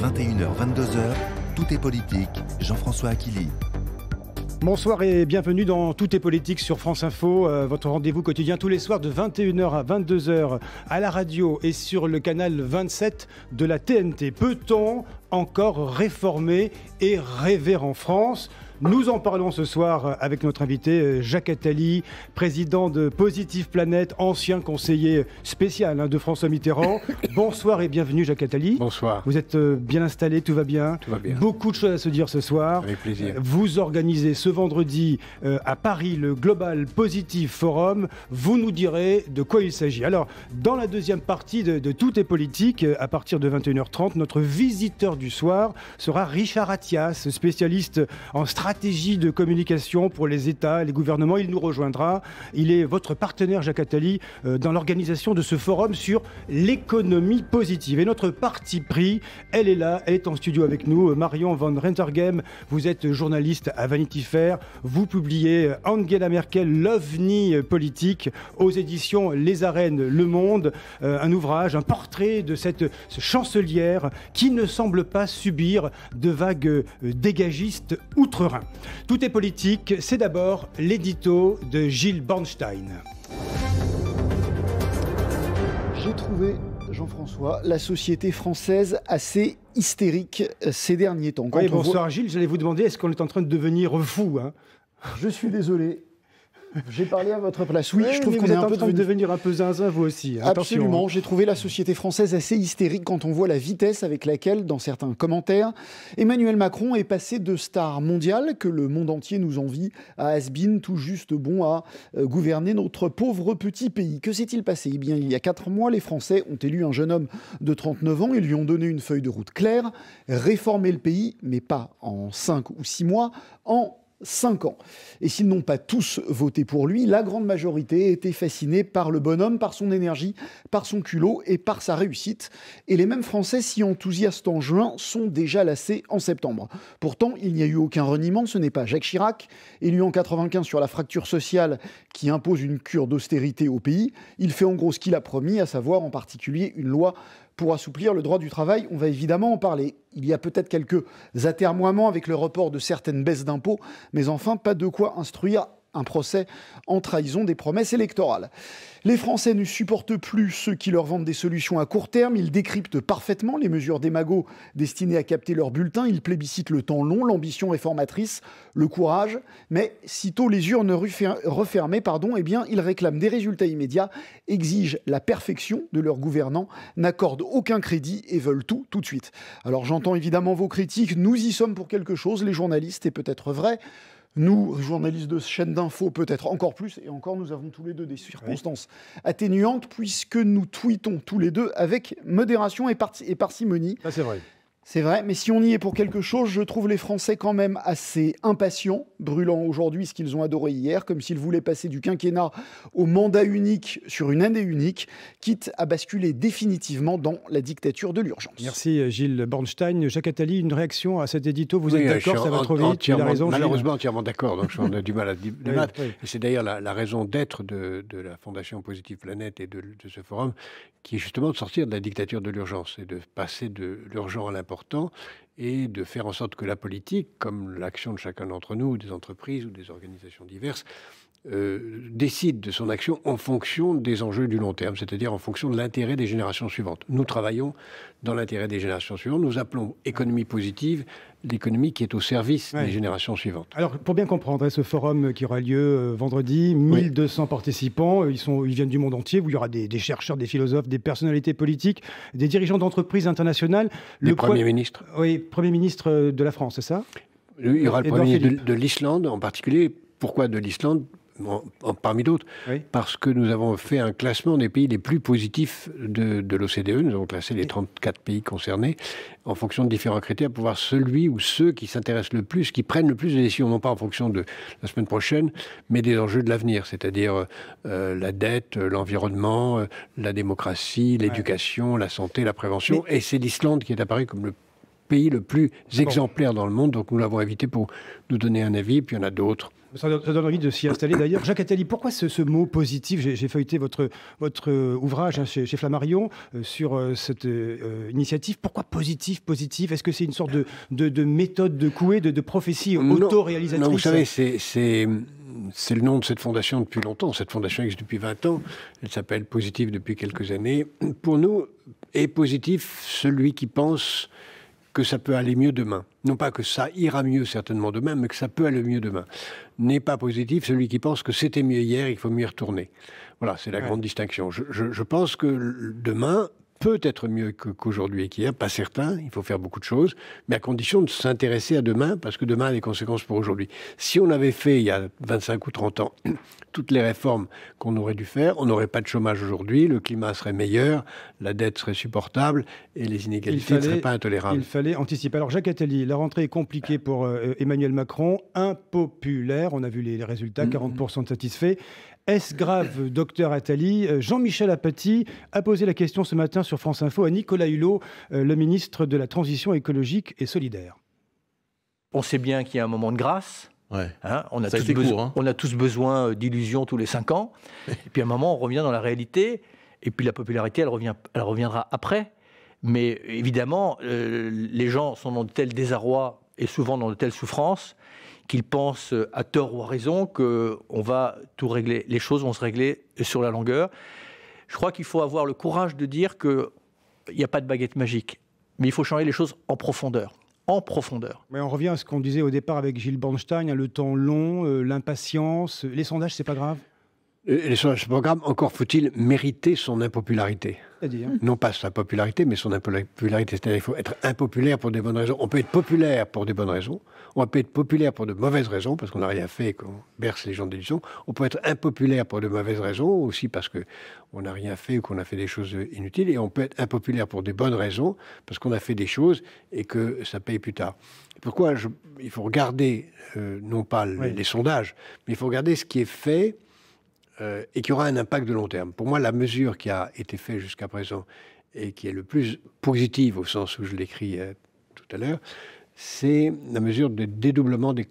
21h, 22h, tout est politique, Jean-François Aquili. Bonsoir et bienvenue dans Tout est politique sur France Info, votre rendez-vous quotidien tous les soirs de 21h à 22h à la radio et sur le canal 27 de la TNT. Peut-on encore réformer et rêver en France ? Nous en parlons ce soir avec notre invité Jacques Attali, président de Positive Planète, ancien conseiller spécial de François Mitterrand. Bonsoir et bienvenue Jacques Attali. Bonsoir. Vous êtes bien installé, tout va bien ? Tout va bien. Beaucoup de choses à se dire ce soir. Avec plaisir. Vous organisez ce vendredi à Paris le Global Positive Forum. Vous nous direz de quoi il s'agit. Alors, dans la deuxième partie de Tout est politique, à partir de 21h30, notre visiteur du soir sera Richard Attias, spécialiste en stratégie de communication pour les États et les gouvernements. Il nous rejoindra. Il est votre partenaire, Jacques Attali, dans l'organisation de ce forum sur l'économie positive. Et notre parti pris, elle est là, elle est en studio avec nous. Marion Van Rentergem, vous êtes journaliste à Vanity Fair. Vous publiez Angela Merkel, l'OVNI politique, aux éditions Les Arènes Le Monde. Un ouvrage, un portrait de cette chancelière qui ne semble pas subir de vagues dégagistes outre-Rhin. Tout est politique, c'est d'abord l'édito de Gilles Bornstein. J'ai trouvé, Jean-François, la société française assez hystérique ces derniers temps. Oui, bonsoir Gilles, j'allais vous demander, est-ce qu'on est en train de devenir fou Je suis désolé. J'ai parlé à votre place. Oui, je trouve qu'on est en train de devenir un peu zinzin, vous aussi. Absolument. Attention. J'ai trouvé la société française assez hystérique quand on voit la vitesse avec laquelle, dans certains commentaires, Emmanuel Macron est passé de star mondiale, que le monde entier nous envie, à has-been tout juste bon à gouverner notre pauvre petit pays. Que s'est-il passé ? Eh bien, il y a 4 mois, les Français ont élu un jeune homme de 39 ans et lui ont donné une feuille de route claire, réformer le pays, mais pas en 5 ou 6 mois, en 5 ans. Et s'ils n'ont pas tous voté pour lui, la grande majorité était fascinée par le bonhomme, par son énergie, par son culot et par sa réussite. Et les mêmes Français, si enthousiastes en juin, sont déjà lassés en septembre. Pourtant, il n'y a eu aucun reniement. Ce n'est pas Jacques Chirac, élu en 95 sur la fracture sociale, qui impose une cure d'austérité au pays. Il fait en gros ce qu'il a promis, à savoir en particulier une loi pour assouplir le droit du travail. On va évidemment en parler. Il y a peut-être quelques atermoiements avec le report de certaines baisses d'impôts, mais enfin, pas de quoi instruire un procès en trahison des promesses électorales. Les Français ne supportent plus ceux qui leur vendent des solutions à court terme. Ils décryptent parfaitement les mesures démagogues destinées à capter leurs bulletins. Ils plébiscitent le temps long, l'ambition réformatrice, le courage. Mais sitôt les urnes refermées, eh bien, ils réclament des résultats immédiats, exigent la perfection de leurs gouvernants, n'accordent aucun crédit et veulent tout de suite. Alors j'entends évidemment vos critiques. Nous y sommes pour quelque chose, les journalistes, et peut-être vrai. Nous, journalistes de chaînes d'infos, peut-être encore plus, et encore nous avons tous les deux des circonstances atténuantes, puisque nous tweetons tous les deux avec modération et parcimonie. Ça, c'est vrai. C'est vrai, mais si on y est pour quelque chose, je trouve les Français quand même assez impatients, brûlant aujourd'hui ce qu'ils ont adoré hier, comme s'ils voulaient passer du quinquennat au mandat unique sur une année unique, quitte à basculer définitivement dans la dictature de l'urgence. Merci Gilles Bornstein. Jacques Attali, une réaction à cet édito, vous êtes d'accord, ça va trop vite, il a raison. Malheureusement, entièrement d'accord, donc on a du mal à débattre. Oui. C'est d'ailleurs la raison d'être de la Fondation Positive Planète et de ce forum, qui est justement de sortir de la dictature de l'urgence et de passer de l'urgent à l'important et de faire en sorte que la politique, comme l'action de chacun d'entre nous, des entreprises ou des organisations diverses, décide de son action en fonction des enjeux du long terme, c'est-à-dire en fonction de l'intérêt des générations suivantes. Nous travaillons dans l'intérêt des générations suivantes. Nous appelons économie positive l'économie qui est au service des générations suivantes. Alors, pour bien comprendre, ce forum qui aura lieu vendredi, 1200 participants, ils viennent du monde entier, où il y aura des chercheurs, des philosophes, des personnalités politiques, des dirigeants d'entreprises internationales. Le Premier ministre. Oui, Premier ministre de la France, c'est ça ? Il y aura le Premier ministre de l'Islande en particulier. Pourquoi de l'Islande ? Parmi d'autres, parce que nous avons fait un classement des pays les plus positifs de l'OCDE. Nous avons classé les 34 pays concernés en fonction de différents critères pour voir celui ou ceux qui s'intéressent le plus, qui prennent le plus de décisions, non pas en fonction de la semaine prochaine, mais des enjeux de l'avenir, c'est-à-dire la dette, l'environnement, la démocratie, l'éducation, la santé, la prévention. Et c'est l'Islande qui est apparue comme le pays le plus exemplaire dans le monde. Donc nous l'avons invité pour nous donner un avis, puis il y en a d'autres. Ça donne envie de s'y installer d'ailleurs. Jacques Attali, pourquoi ce mot positif? J'ai feuilleté votre ouvrage chez Flammarion sur cette initiative. Pourquoi positif? Est-ce que c'est une sorte de méthode de Coué, de prophétie autoréalisatrice? Non, vous savez, c'est le nom de cette fondation depuis longtemps. Cette fondation existe depuis 20 ans. Elle s'appelle Positif depuis quelques années. Pour nous, est positif celui qui pense que ça peut aller mieux demain. Non pas que ça ira mieux certainement demain, mais que ça peut aller mieux demain. N'est pas positif celui qui pense que c'était mieux hier et qu'il faut mieux y retourner. Voilà, c'est la grande distinction. Je pense que demain peut être mieux qu'aujourd'hui et qu'hier, pas certain, il faut faire beaucoup de choses, mais à condition de s'intéresser à demain, parce que demain a des conséquences pour aujourd'hui. Si on avait fait, il y a 25 ou 30 ans, toutes les réformes qu'on aurait dû faire, on n'aurait pas de chômage aujourd'hui, le climat serait meilleur, la dette serait supportable et les inégalités ne seraient pas intolérables. Il fallait anticiper. Alors Jacques Attali, la rentrée est compliquée pour Emmanuel Macron, impopulaire, on a vu les résultats, 40% de satisfaits. Est-ce grave, docteur Attali? Jean-Michel Apathy a posé la question ce matin sur France Info à Nicolas Hulot, le ministre de la Transition écologique et solidaire. On sait bien qu'il y a un moment de grâce. Ouais. Hein, on a tous besoin d'illusions tous les 5 ans. Et puis à un moment, on revient dans la réalité. Et puis la popularité, elle reviendra après. Mais évidemment, les gens sont dans de tels désarrois et souvent dans de telles souffrances qu'ils pensent à tort ou à raison qu'on va tout régler. Les choses vont se régler sur la longueur. Je crois qu'il faut avoir le courage de dire qu'il n'y a pas de baguette magique. Mais il faut changer les choses en profondeur. En profondeur. Mais on revient à ce qu'on disait au départ avec Gilles Bornstein, le temps long, l'impatience. Les sondages, c'est pas grave? Les sondages, c'est pas grave. Encore faut-il mériter son impopularité. C'est-à-dire non pas sa popularité, mais son impopularité. C'est-à-dire qu'il faut être impopulaire pour des bonnes raisons. On peut être populaire pour des bonnes raisons. On peut être populaire pour de mauvaises raisons, parce qu'on n'a rien fait et qu'on berce les gens d'illusions. On peut être impopulaire pour de mauvaises raisons, aussi parce qu'on n'a rien fait ou qu'on a fait des choses inutiles. Et on peut être impopulaire pour des bonnes raisons, parce qu'on a fait des choses et que ça paye plus tard. Pourquoi il faut regarder, non pas les sondages, mais il faut regarder ce qui est fait et qui aura un impact de long terme. Pour moi, la mesure qui a été faite jusqu'à présent et qui est le plus positive au sens où je l'écris tout à l'heure, c'est la mesure de dédoublement des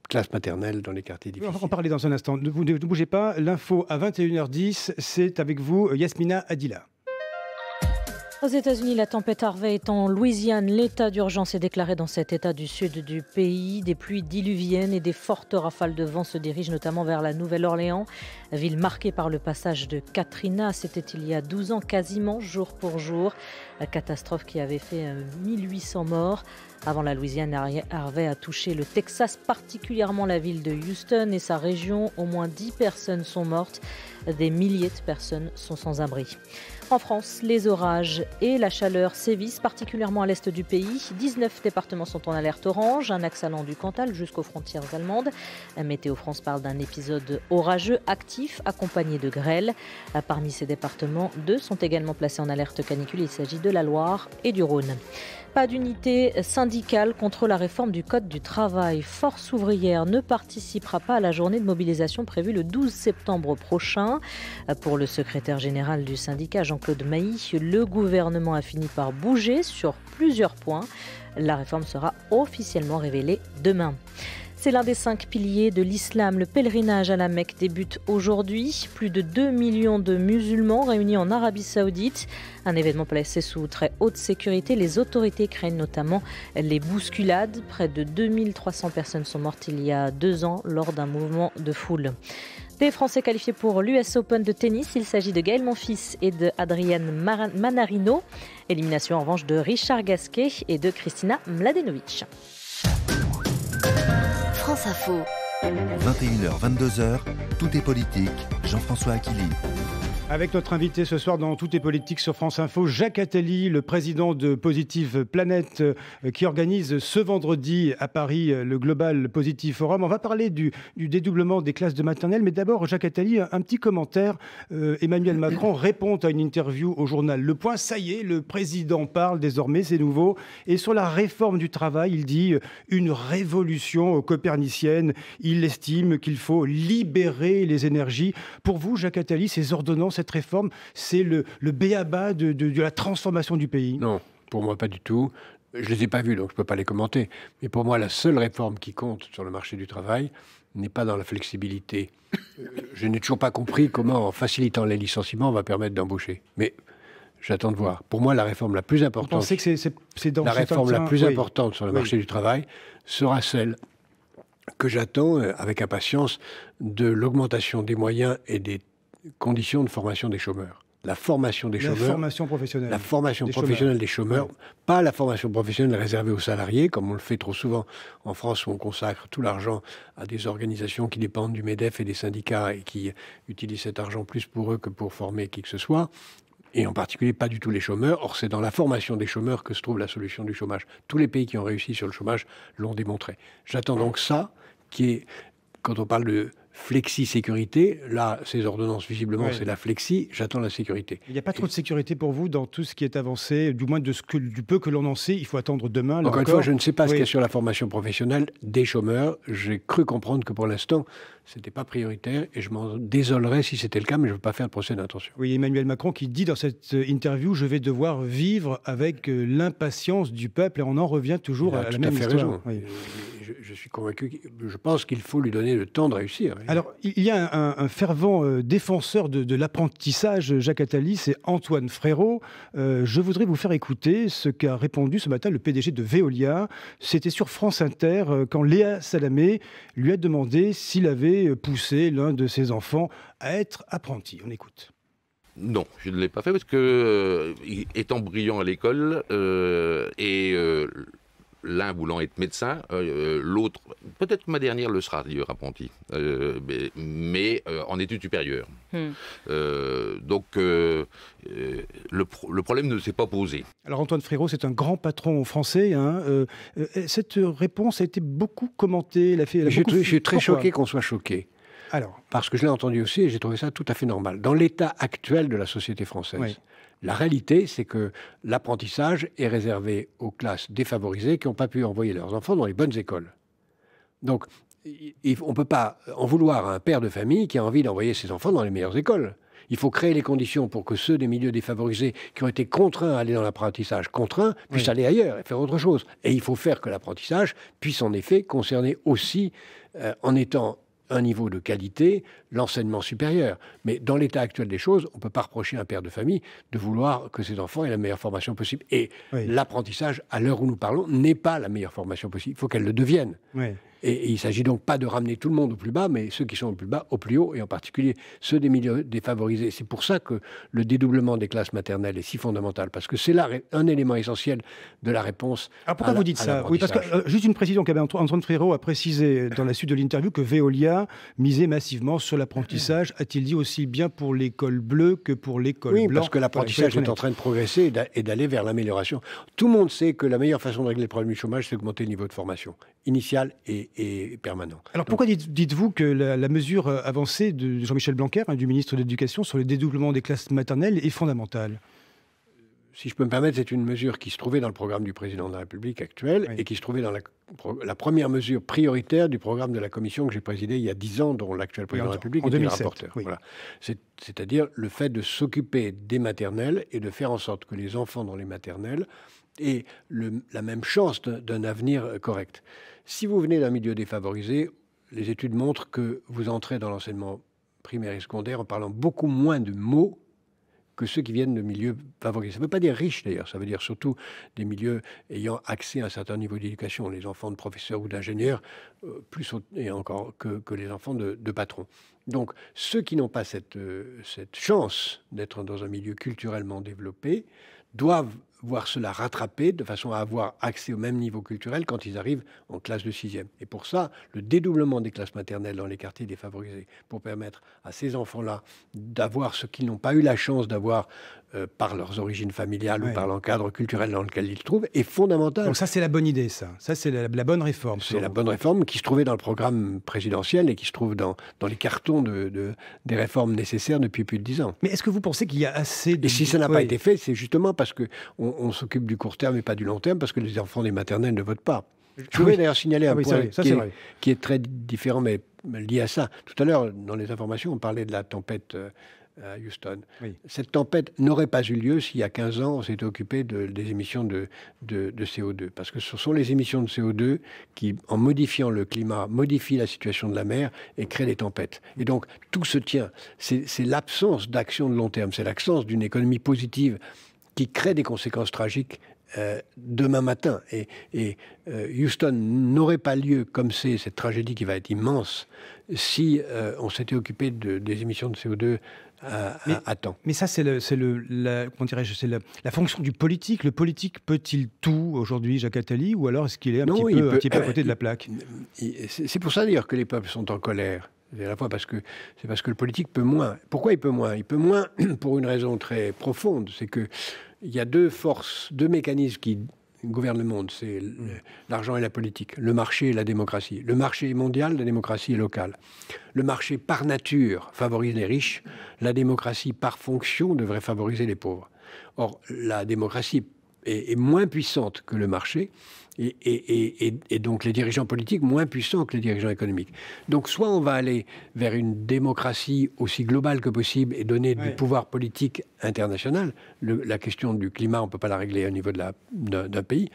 classes maternelles dans les quartiers difficiles. On va en parler dans un instant. Ne bougez pas. L'info à 21h10, c'est avec vous, Yasmina Adila. Aux États-Unis, la tempête Harvey est en Louisiane. L'état d'urgence est déclaré dans cet état du sud du pays. Des pluies diluviennes et des fortes rafales de vent se dirigent notamment vers la Nouvelle-Orléans, ville marquée par le passage de Katrina. C'était il y a 12 ans, quasiment jour pour jour. La catastrophe qui avait fait 1800 morts. Avant la Louisiane, Harvey a touché le Texas, particulièrement la ville de Houston et sa région. Au moins 10 personnes sont mortes. Des milliers de personnes sont sans abri. En France, les orages et la chaleur sévissent, particulièrement à l'est du pays. 19 départements sont en alerte orange, un axe allant du Cantal jusqu'aux frontières allemandes. Météo France parle d'un épisode orageux actif, accompagné de grêle. Parmi ces départements, 2 sont également placés en alerte canicule. Il s'agit de la Loire et du Rhône. Pas d'unité syndicale contre la réforme du Code du travail. Force ouvrière ne participera pas à la journée de mobilisation prévue le 12 septembre prochain. Pour le secrétaire général du syndicat, Jean-Claude Mailly, le gouvernement a fini par bouger sur plusieurs points. La réforme sera officiellement révélée demain. C'est l'un des 5 piliers de l'islam. Le pèlerinage à la Mecque débute aujourd'hui. Plus de 2 millions de musulmans réunis en Arabie Saoudite. Un événement placé sous très haute sécurité. Les autorités craignent notamment les bousculades. Près de 2300 personnes sont mortes il y a 2 ans lors d'un mouvement de foule. Des Français qualifiés pour l'US Open de tennis. Il s'agit de Gaël Monfils et de Adrian Manarino. Élimination en revanche de Richard Gasquet et de Kristina Mladenovic. France Info. 21h, 22h, tout est politique. Jean-François Aquili. Avec notre invité ce soir dans Tout est politique sur France Info, Jacques Attali, le président de Positive Planète, qui organise ce vendredi à Paris le Global Positive Forum. On va parler du dédoublement des classes de maternelle, mais d'abord, Jacques Attali, un petit commentaire. Emmanuel Macron répond à une interview au journal Le Point. Ça y est, le président parle désormais, c'est nouveau. Et sur la réforme du travail, il dit une révolution copernicienne. Il estime qu'il faut libérer les énergies. Pour vous, Jacques Attali, ces ordonnances, cette réforme, c'est le b.a.-ba de la transformation du pays? Non, pour moi pas du tout. Je ne les ai pas vus, donc je ne peux pas les commenter. Mais pour moi, la seule réforme qui compte sur le marché du travail n'est pas dans la flexibilité. Je n'ai toujours pas compris comment, en facilitant les licenciements, on va permettre d'embaucher. Mais j'attends de voir. Pour moi, la réforme la plus importante... Vous pensez que c'est dans la réforme la plus importante sur le marché du travail sera celle que j'attends avec impatience de l'augmentation des moyens et des conditions de formation des chômeurs. La formation des chômeurs. La formation professionnelle. La formation professionnelle des chômeurs. Pas la formation professionnelle réservée aux salariés, comme on le fait trop souvent en France, où on consacre tout l'argent à des organisations qui dépendent du MEDEF et des syndicats et qui utilisent cet argent plus pour eux que pour former qui que ce soit. Et en particulier pas du tout les chômeurs. Or, c'est dans la formation des chômeurs que se trouve la solution du chômage. Tous les pays qui ont réussi sur le chômage l'ont démontré. J'attends donc ça, qui est, quand on parle de flexi-sécurité, là, ces ordonnances, visiblement, c'est la flexi, j'attends la sécurité. Il n'y a pas trop de sécurité pour vous dans tout ce qui est avancé, du moins du peu que l'on en sait, il faut attendre demain. Encore une fois, je ne sais pas ce qu'il y a sur la formation professionnelle des chômeurs. J'ai cru comprendre que pour l'instant, ce n'était pas prioritaire et je m'en désolerais si c'était le cas, mais je ne veux pas faire de procès d'intention. Oui, Emmanuel Macron qui dit dans cette interview « Je vais devoir vivre avec l'impatience du peuple » et on en revient toujours à la même histoire. Raison. Oui. Je suis convaincu, je pense qu'il faut lui donner le temps de réussir. Alors, il y a un fervent défenseur de l'apprentissage, Jacques Attali, c'est Antoine Frérot. Je voudrais vous faire écouter ce qu'a répondu ce matin le PDG de Veolia. C'était sur France Inter quand Léa Salamé lui a demandé s'il avait poussé l'un de ses enfants à être apprenti. On écoute. Non, je ne l'ai pas fait parce que, étant brillant à l'école l'un voulant être médecin, l'autre, peut-être ma dernière le sera d'ailleurs apprenti, mais en études supérieures. Donc le problème ne s'est pas posé. Alors Antoine Frérot, c'est un grand patron français. Cette réponse a été beaucoup commentée. Je suis très choqué qu'on soit choqué. Alors, parce que je l'ai entendu aussi et j'ai trouvé ça tout à fait normal. Dans l'état actuel de la société française, la réalité, c'est que l'apprentissage est réservé aux classes défavorisées qui n'ont pas pu envoyer leurs enfants dans les bonnes écoles. Donc, on ne peut pas en vouloir à un père de famille qui a envie d'envoyer ses enfants dans les meilleures écoles. Il faut créer les conditions pour que ceux des milieux défavorisés qui ont été contraints à aller dans l'apprentissage, puissent aller ailleurs et faire autre chose. Et il faut faire que l'apprentissage puisse en effet concerner aussi, en étant un niveau de qualité, l'enseignement supérieur. Mais dans l'état actuel des choses, on ne peut pas reprocher à un père de famille de vouloir que ses enfants aient la meilleure formation possible. Et l'apprentissage, à l'heure où nous parlons, n'est pas la meilleure formation possible. Il faut qu'elle le devienne. Et il ne s'agit donc pas de ramener tout le monde au plus bas, mais ceux qui sont au plus bas, au plus haut, et en particulier ceux des milieux défavorisés. C'est pour ça que le dédoublement des classes maternelles est si fondamental, parce que c'est là un élément essentiel de la réponse. Alors pourquoi vous dites ça? Oui, parce que juste une précision, Antoine Frérot a précisé dans la suite de l'interview que Veolia misait massivement sur l'apprentissage, a-t-il dit, aussi bien pour l'école bleue que pour l'école blanche. Oui, parce que l'apprentissage est en train de progresser et d'aller vers l'amélioration. Tout le monde sait que la meilleure façon de régler le problème du chômage, c'est d'augmenter le niveau de formation initiale et permanent. Alors pourquoi dites-vous que la mesure avancée de Jean-Michel Blanquer, du ministre de l'Éducation, sur le dédoublement des classes maternelles est fondamentale? Si je peux me permettre, c'est une mesure qui se trouvait dans le programme du président de la République actuel et qui se trouvait dans la première mesure prioritaire du programme de la commission que j'ai présidée il y a 10 ans, dont l'actuel président de la République était le rapporteur. Voilà. C'est-à-dire le fait de s'occuper des maternelles et de faire en sorte que les enfants dans les maternelles aient la même chance d'un avenir correct. Si vous venez d'un milieu défavorisé, les études montrent que vous entrez dans l'enseignement primaire et secondaire en parlant beaucoup moins de mots que ceux qui viennent de milieux favorisés. Ça ne veut pas dire riches d'ailleurs, ça veut dire surtout des milieux ayant accès à un certain niveau d'éducation. Les enfants de professeurs ou d'ingénieurs, plus et encore que les enfants de patrons. Donc ceux qui n'ont pas cette chance d'être dans un milieu culturellement développé doivent voir cela rattraper de façon à avoir accès au même niveau culturel quand ils arrivent en classe de 6e. Et pour ça, le dédoublement des classes maternelles dans les quartiers défavorisés, pour permettre à ces enfants-là d'avoir ce qu'ils n'ont pas eu la chance d'avoir par leurs origines familiales ou par l'encadre culturel dans lequel ils se trouvent, est fondamental. Donc ça, c'est la bonne idée, ça. Ça, c'est la bonne réforme. C'est la bonne réforme qui se trouvait dans le programme présidentiel et qui se trouve dans les cartons des réformes nécessaires depuis plus de 10 ans. Mais est-ce que vous pensez qu'il y a assez de... Et si ça n'a pas été fait, c'est justement parce qu'on s'occupe du court terme et pas du long terme, parce que les enfants des maternelles ne votent pas. Je voulais d'ailleurs signaler un point qui est très différent, mais lié à ça. Tout à l'heure, dans les informations, on parlait de la tempête à Houston. Oui. Cette tempête n'aurait pas eu lieu s'il y a 15 ans, on s'était occupé des émissions de CO2. Parce que ce sont les émissions de CO2 qui, en modifiant le climat, modifient la situation de la mer et créent des tempêtes. Et donc, tout se tient. C'est l'absence d'action de long terme, c'est l'absence d'une économie positive qui crée des conséquences tragiques demain matin. Et Houston n'aurait pas lieu comme c'est cette tragédie qui va être immense si on s'était occupé des émissions de CO2 à temps. Mais ça, c'est la fonction du politique. Le politique peut-il tout aujourd'hui, Jacques Attali, ou alors est-ce qu'il est un petit peu à côté de la plaque? C'est pour ça d'ailleurs que les peuples sont en colère. À la fois parce que le politique peut moins. Pourquoi il peut moins? Il peut moins pour une raison très profonde, c'est que il y a deux mécanismes qui gouvernent le monde, c'est l'argent et la politique, le marché et la démocratie. Le marché est mondial, la démocratie est locale. Le marché, par nature, favorise les riches. La démocratie, par fonction, devrait favoriser les pauvres. Or, la démocratie est moins puissante que le marché, et donc les dirigeants politiques moins puissants que les dirigeants économiques. Donc soit on va aller vers une démocratie aussi globale que possible et donner du pouvoir politique international. La question du climat, on ne peut pas la régler au niveau d'un pays.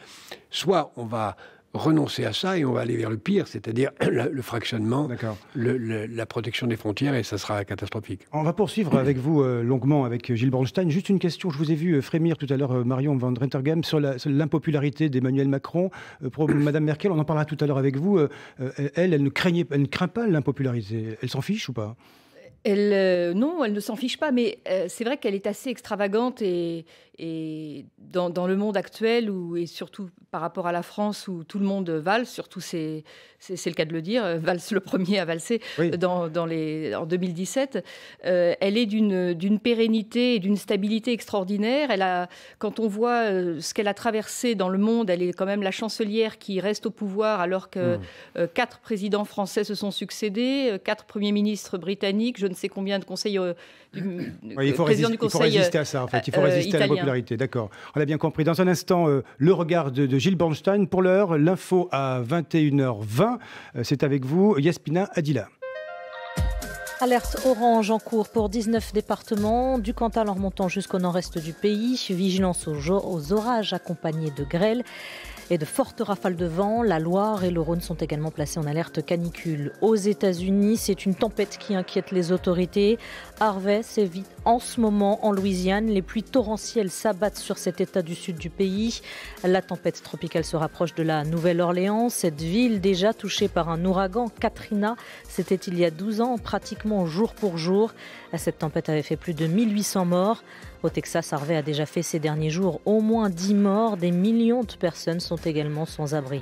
Soit on va renoncer à ça et on va aller vers le pire, c'est-à-dire le fractionnement, la protection des frontières, et ça sera catastrophique. On va poursuivre avec vous longuement avec Gilles Bornstein. Juste une question, je vous ai vu frémir tout à l'heure, Marion van Rentergem, sur l'impopularité d'Emmanuel Macron. Pour Madame Merkel, on en parlera tout à l'heure avec vous. Elle ne craint pas l'impopularité. Elle s'en fiche ou pas? Non, elle ne s'en fiche pas, mais c'est vrai qu'elle est assez extravagante et dans le monde actuel, et surtout par rapport à la France où tout le monde valse, surtout c'est le cas de le dire, valse le premier à valser en 2017, elle est d'une pérennité et d'une stabilité extraordinaire. Quand on voit ce qu'elle a traversé dans le monde, elle est quand même la chancelière qui reste au pouvoir alors que 4 présidents français se sont succédés, 4 premiers ministres britanniques, je ne sais combien de conseils il faut résister à ça, en fait. Il faut résister à la popularité, d'accord. On l'a bien compris. Dans un instant, le regard de Gilles Bornstein. Pour l'heure, l'info à 21h20. C'est avec vous, Yasmina Adila. Alerte orange en cours pour 19 départements, du Cantal en remontant jusqu'au nord-est du pays. Vigilance aux orages accompagnés de grêle et de fortes rafales de vent. La Loire et le Rhône sont également placés en alerte canicule. Aux États-Unis, c'est une tempête qui inquiète les autorités. Harvey sévit en ce moment en Louisiane. Les pluies torrentielles s'abattent sur cet état du sud du pays. La tempête tropicale se rapproche de la Nouvelle-Orléans. Cette ville déjà touchée par un ouragan, Katrina, c'était il y a 12 ans, pratiquement jour pour jour. Cette tempête avait fait plus de 1800 morts. Au Texas, Harvey a déjà fait ces derniers jours au moins 10 morts. Des millions de personnes sont également sans abri.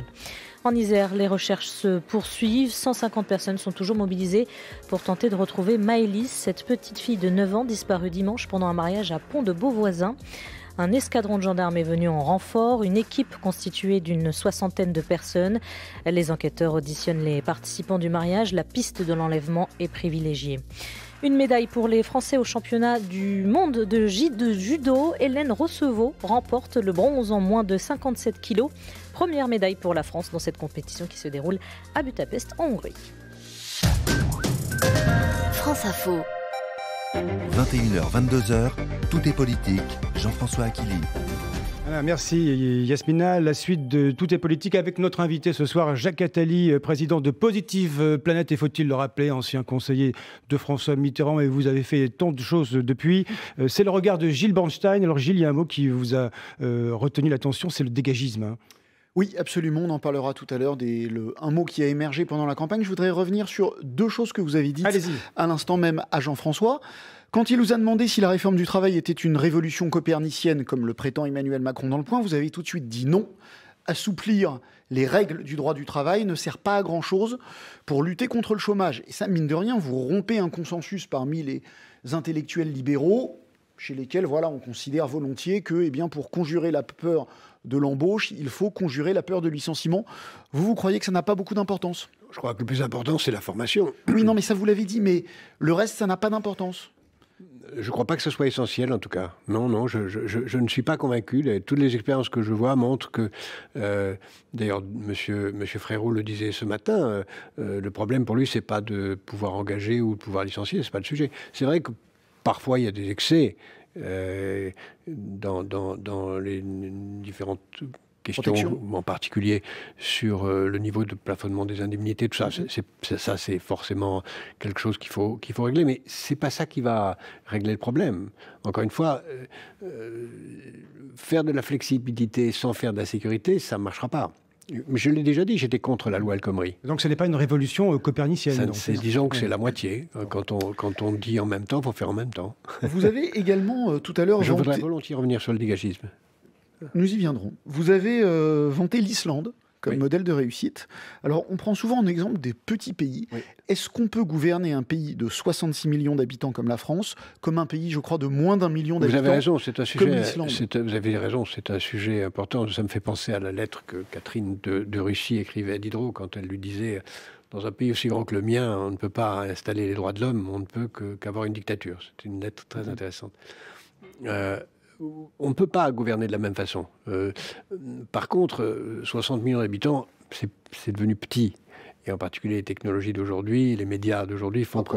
En Isère, les recherches se poursuivent. 150 personnes sont toujours mobilisées pour tenter de retrouver Maëlys, cette petite fille de 9 ans disparue dimanche pendant un mariage à Pont-de-Beauvoisin. Un escadron de gendarmes est venu en renfort, une équipe constituée d'une 60aine de personnes. Les enquêteurs auditionnent les participants du mariage. La piste de l'enlèvement est privilégiée. Une médaille pour les Français au championnat du monde de judo. Hélène Rossevaux remporte le bronze en moins de 57 kilos. Première médaille pour la France dans cette compétition qui se déroule à Budapest, en Hongrie. France Info. 21h, 22h, tout est politique. Jean-François Akili. Voilà, merci Yasmina. La suite de Tout est politique avec notre invité ce soir, Jacques Attali, président de Positive Planète, et faut-il le rappeler, ancien conseiller de François Mitterrand, et vous avez fait tant de choses depuis. C'est le regard de Gilles Bornstein. Alors Gilles, il y a un mot qui vous a retenu l'attention, c'est le dégagisme. Hein. Oui, absolument, on en parlera tout à l'heure, un mot qui a émergé pendant la campagne. Je voudrais revenir sur 2 choses que vous avez dites à l'instant même à Jean-François. Quand il vous a demandé si la réforme du travail était une révolution copernicienne, comme le prétend Emmanuel Macron dans Le Point, vous avez tout de suite dit non. Assouplir les règles du droit du travail ne sert pas à grand-chose pour lutter contre le chômage. Et ça, mine de rien, vous rompez un consensus parmi les intellectuels libéraux, chez lesquels on considère volontiers que pour conjurer la peur de l'embauche, il faut conjurer la peur de licenciement. Vous croyez que ça n'a pas beaucoup d'importance? Je crois que le plus important, c'est la formation. Oui, non, mais ça vous l'avez dit, mais le reste, ça n'a pas d'importance. Je ne crois pas que ce soit essentiel, en tout cas. Non, je ne suis pas convaincu. Toutes les expériences que je vois montrent que, d'ailleurs, monsieur Frérot le disait ce matin, le problème pour lui, c'est pas de pouvoir engager ou de pouvoir licencier, c'est pas le sujet. C'est vrai que parfois il y a des excès dans les différentes questions, en particulier sur le niveau de plafonnement des indemnités, tout ça. C'est forcément quelque chose qu'il faut régler, mais c'est pas ça qui va régler le problème. Encore une fois, faire de la flexibilité sans faire de la sécurité, ça ne marchera pas. Mais je l'ai déjà dit, j'étais contre la loi El Khomri. Donc ce n'est pas une révolution copernicienne. Disons que c'est la moitié. Quand on dit en même temps, il faut faire en même temps. Vous avez également tout à l'heure... Je voudrais volontiers revenir sur le dégagisme. Nous y viendrons. Vous avez vanté l'Islande comme modèle de réussite. Alors, on prend souvent en exemple des petits pays. Oui. Est-ce qu'on peut gouverner un pays de 66 millions d'habitants comme la France, comme un pays, je crois, de moins d'1 million d'habitants? Vous avez raison, c'est un sujet. Vous avez raison, c'est un sujet important. Ça me fait penser à la lettre que Catherine de Russie écrivait à Diderot quand elle lui disait: dans un pays aussi grand que le mien, on ne peut pas installer les droits de l'homme, on ne peut qu'avoir une dictature. C'est une lettre très intéressante. On ne peut pas gouverner de la même façon. Par contre, 60 millions d'habitants, c'est devenu petit. Et en particulier les technologies d'aujourd'hui, les médias d'aujourd'hui font que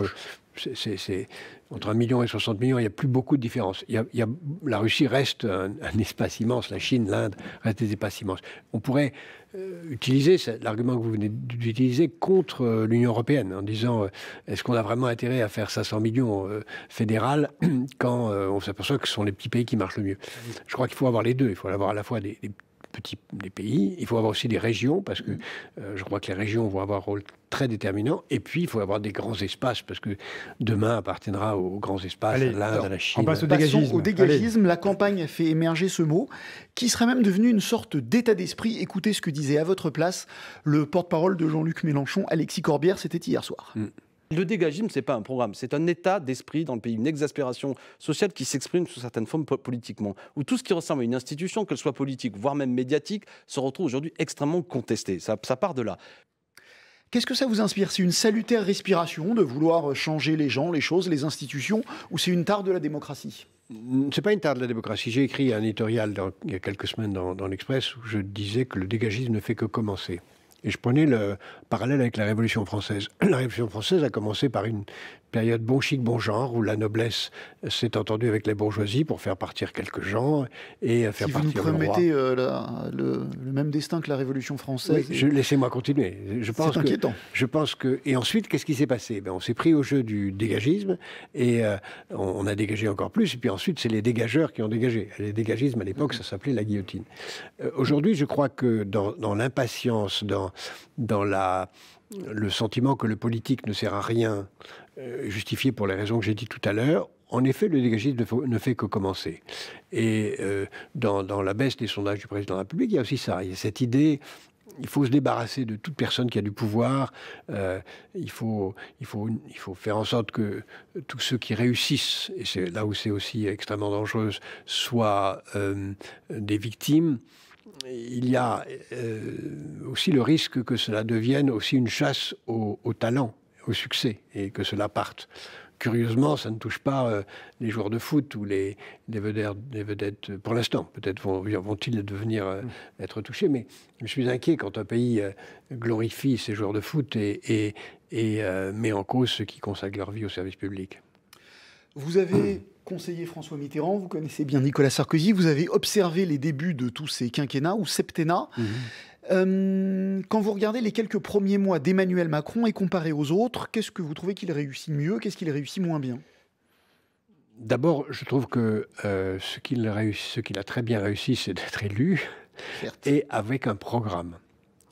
entre 1 million et 60 millions, il n'y a plus beaucoup de différence. La Russie reste un espace immense, la Chine, l'Inde restent des espaces immenses. On pourrait utiliser l'argument que vous venez d'utiliser contre l'Union européenne, en disant est-ce qu'on a vraiment intérêt à faire 500 millions fédéral quand on s'aperçoit que ce sont les petits pays qui marchent le mieux. Je crois qu'il faut avoir les deux. Il faut avoir à la fois des pays, il faut avoir aussi des régions, parce que je crois que les régions vont avoir un rôle très déterminant, et puis il faut avoir des grands espaces, parce que demain appartiendra aux grands espaces, à l'Inde, à la Chine. On passe au dégagisme. Au dégagisme, la campagne a fait émerger ce mot, qui serait même devenu une sorte d'état d'esprit. Écoutez ce que disait à votre place le porte-parole de Jean-Luc Mélenchon, Alexis Corbière, c'était hier soir. Le dégagisme, ce n'est pas un programme, c'est un état d'esprit dans le pays, une exaspération sociale qui s'exprime sous certaines formes politiquement, où tout ce qui ressemble à une institution, qu'elle soit politique, voire même médiatique, se retrouve aujourd'hui extrêmement contesté. Ça part de là. Qu'est-ce que ça vous inspire? C'est une salutaire respiration de vouloir changer les gens, les choses, les institutions, ou c'est une tare de la démocratie? C'est pas une tare de la démocratie. J'ai écrit un éditorial il y a quelques semaines dans l'Express où je disais que le dégagisme ne fait que commencer. Et je prenais le parallèle avec la Révolution française. La Révolution française a commencé par une période bon chic, bon genre, où la noblesse s'est entendue avec la bourgeoisie pour faire partir quelques gens et faire partir le roi. Si vous nous promettez le même destin que la Révolution française... Oui, laissez-moi continuer. C'est inquiétant. Je pense que... Et ensuite, qu'est-ce qui s'est passé? On s'est pris au jeu du dégagisme et on a dégagé encore plus. Et puis ensuite, c'est les dégageurs qui ont dégagé. Les dégagismes, à l'époque, ça s'appelait la guillotine. Aujourd'hui, je crois que dans l'impatience, dans le sentiment que le politique ne sert à rien, justifié pour les raisons que j'ai dit tout à l'heure, en effet, le dégagisme ne fait que commencer. Et dans la baisse des sondages du président de la République, il y a aussi ça. Il y a cette idée, il faut se débarrasser de toute personne qui a du pouvoir. Il faut faire en sorte que tous ceux qui réussissent, et c'est là où c'est aussi extrêmement dangereux, soient des victimes. Il y a aussi le risque que cela devienne aussi une chasse au talent, au succès, et que cela parte. Curieusement, ça ne touche pas les joueurs de foot ou les vedettes, pour l'instant. Peut-être vont-ils devenir être touchés, mais je suis inquiet quand un pays glorifie ses joueurs de foot et met en cause ceux qui consacrent leur vie au service public. Vous avez conseillé François Mitterrand, vous connaissez bien Nicolas Sarkozy, vous avez observé les débuts de tous ces quinquennats ou septennats. Quand vous regardez les quelques premiers mois d'Emmanuel Macron et comparé aux autres, qu'est-ce que vous trouvez qu'il réussit mieux? Qu'est-ce qu'il réussit moins bien? D'abord, je trouve que ce qu'il a très bien réussi, c'est d'être élu, et avec un programme.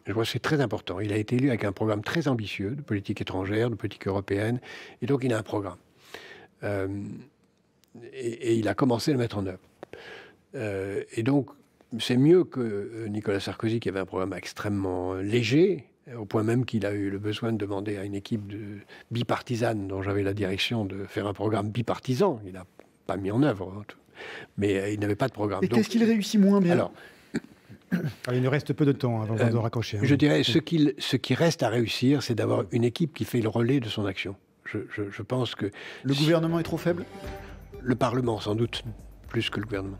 Je vois que c'est très important. Il a été élu avec un programme très ambitieux de politique étrangère, de politique européenne, et donc il a un programme. Et il a commencé à le mettre en œuvre. Et donc, c'est mieux que Nicolas Sarkozy, qui avait un programme extrêmement léger, au point même qu'il a eu le besoin de demander à une équipe bipartisane, dont j'avais la direction, de faire un programme bipartisan. Il n'a pas mis en œuvre, mais il n'avait pas de programme. Et qu'est-ce qu'il réussit moins bien? Alors, il nous reste peu de temps avant de raccrocher. Je dirais, ce qui reste à réussir, c'est d'avoir une équipe qui fait le relais de son action. Je pense que... Le gouvernement est trop faible? Le Parlement, sans doute, plus que le gouvernement.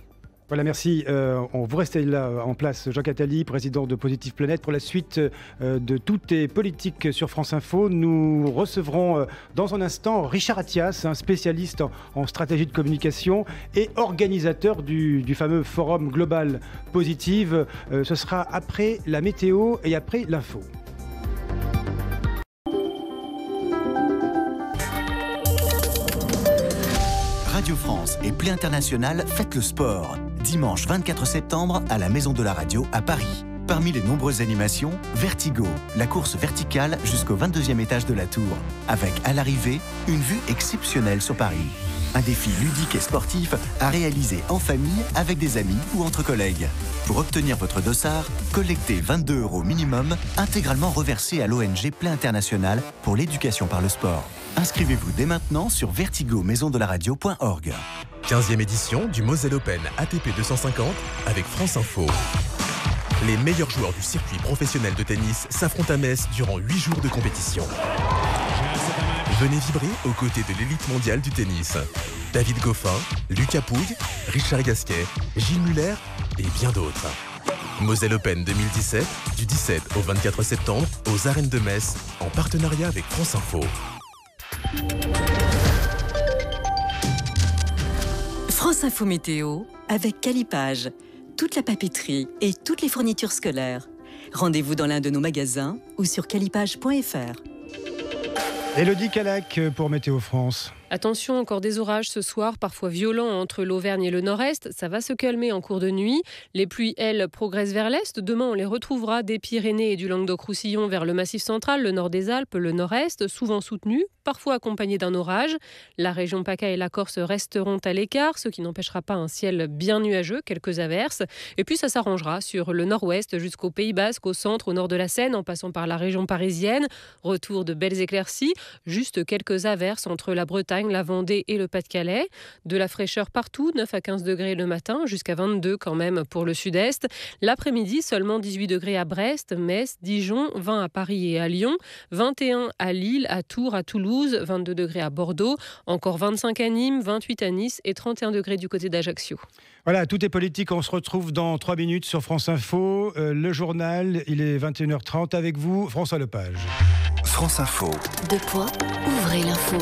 Voilà, merci. On vous restez là en place, Jacques Attali, président de Positive Planète. Pour la suite de Tout est politique sur France Info, nous recevrons dans un instant Richard Attias, un spécialiste en stratégie de communication et organisateur du fameux forum global Positive. Ce sera après la météo et après l'info. Radio France et Play International fêtent le sport. Dimanche 24 septembre à la Maison de la Radio à Paris. Parmi les nombreuses animations, Vertigo, la course verticale jusqu'au 22e étage de la tour. Avec à l'arrivée, une vue exceptionnelle sur Paris. Un défi ludique et sportif à réaliser en famille, avec des amis ou entre collègues. Pour obtenir votre dossard, collectez 22 € minimum, intégralement reversés à l'ONG Play International pour l'éducation par le sport. Inscrivez-vous dès maintenant sur vertigo-maisondelaradio.org. 15e édition du Moselle Open ATP 250 avec France Info. Les meilleurs joueurs du circuit professionnel de tennis s'affrontent à Metz durant 8 jours de compétition. Venez vibrer aux côtés de l'élite mondiale du tennis. David Goffin, Lucas Pouille, Richard Gasquet, Gilles Muller et bien d'autres. Moselle Open 2017, du 17 au 24 septembre, aux arènes de Metz, en partenariat avec France Info. France Info Météo avec Calipage. Toute la papeterie et toutes les fournitures scolaires. Rendez-vous dans l'un de nos magasins ou sur calipage.fr. Élodie Calac pour Météo France. Attention, encore des orages ce soir, parfois violents entre l'Auvergne et le nord-est. Ça va se calmer en cours de nuit. Les pluies, elles, progressent vers l'est. Demain, on les retrouvera des Pyrénées et du Languedoc-Roussillon vers le Massif central, le nord des Alpes, le nord-est, souvent soutenus, parfois accompagnés d'un orage. La région PACA et la Corse resteront à l'écart, ce qui n'empêchera pas un ciel bien nuageux, quelques averses. Et puis, ça s'arrangera sur le nord-ouest jusqu'au Pays Basque, au centre, au nord de la Seine, en passant par la région parisienne. Retour de belles éclaircies, juste quelques averses entre la Bretagne, la Vendée et le Pas-de-Calais. De la fraîcheur partout, 9 à 15 degrés le matin, jusqu'à 22 quand même pour le sud-est. L'après-midi, seulement 18 degrés à Brest, Metz, Dijon, 20 à Paris et à Lyon, 21 à Lille, à Tours, à Toulouse, 22 degrés à Bordeaux, encore 25 à Nîmes, 28 à Nice et 31 degrés du côté d'Ajaccio. Voilà, tout est politique. On se retrouve dans 3 minutes sur France Info. Le journal, il est 21h30 avec vous, François Lepage. France Info. De quoi ouvrez l'info.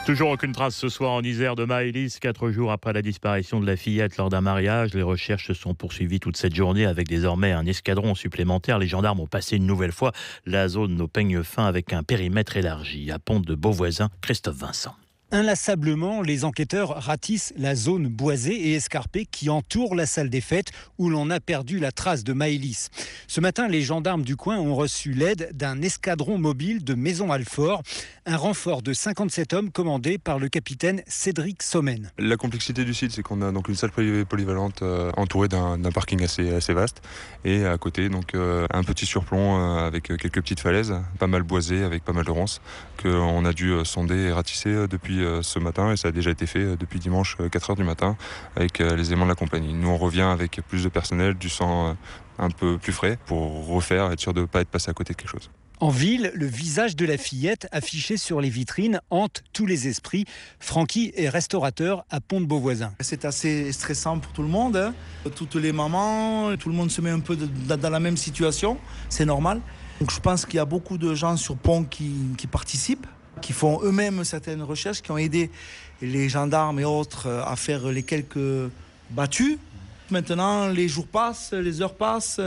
Toujours aucune trace ce soir en Isère de Maëlys, 4 jours après la disparition de la fillette lors d'un mariage. Les recherches se sont poursuivies toute cette journée avec désormais un escadron supplémentaire. Les gendarmes ont passé une nouvelle fois la zone au peigne fin avec un périmètre élargi. À Pont de Beauvoisin, Christophe Vincent. Inlassablement, les enquêteurs ratissent la zone boisée et escarpée qui entoure la salle des fêtes où l'on a perdu la trace de Maëlys. Ce matin, les gendarmes du coin ont reçu l'aide d'un escadron mobile de Maison-Alfort, un renfort de 57 hommes commandé par le capitaine Cédric Sommen. La complexité du site, c'est qu'on a donc une salle polyvalente entourée d'un parking assez vaste et à côté donc un petit surplomb avec quelques petites falaises, pas mal boisées avec pas mal de ronces qu'on a dû sonder et ratisser depuis ce matin, et ça a déjà été fait depuis dimanche 4h du matin avec les éléments de la compagnie. Nous on revient avec plus de personnel, du sang un peu plus frais pour refaire, être sûr de ne pas être passé à côté de quelque chose. En ville, le visage de la fillette affiché sur les vitrines hante tous les esprits. Francky est restaurateur à Pont de Beauvoisin. C'est assez stressant pour tout le monde, hein. Toutes les mamans, tout le monde se met un peu dans la même situation, c'est normal. Donc je pense qu'il y a beaucoup de gens sur Pont qui participent, qui font eux-mêmes certaines recherches, qui ont aidé les gendarmes et autres à faire les quelques battues. Maintenant, les jours passent, les heures passent,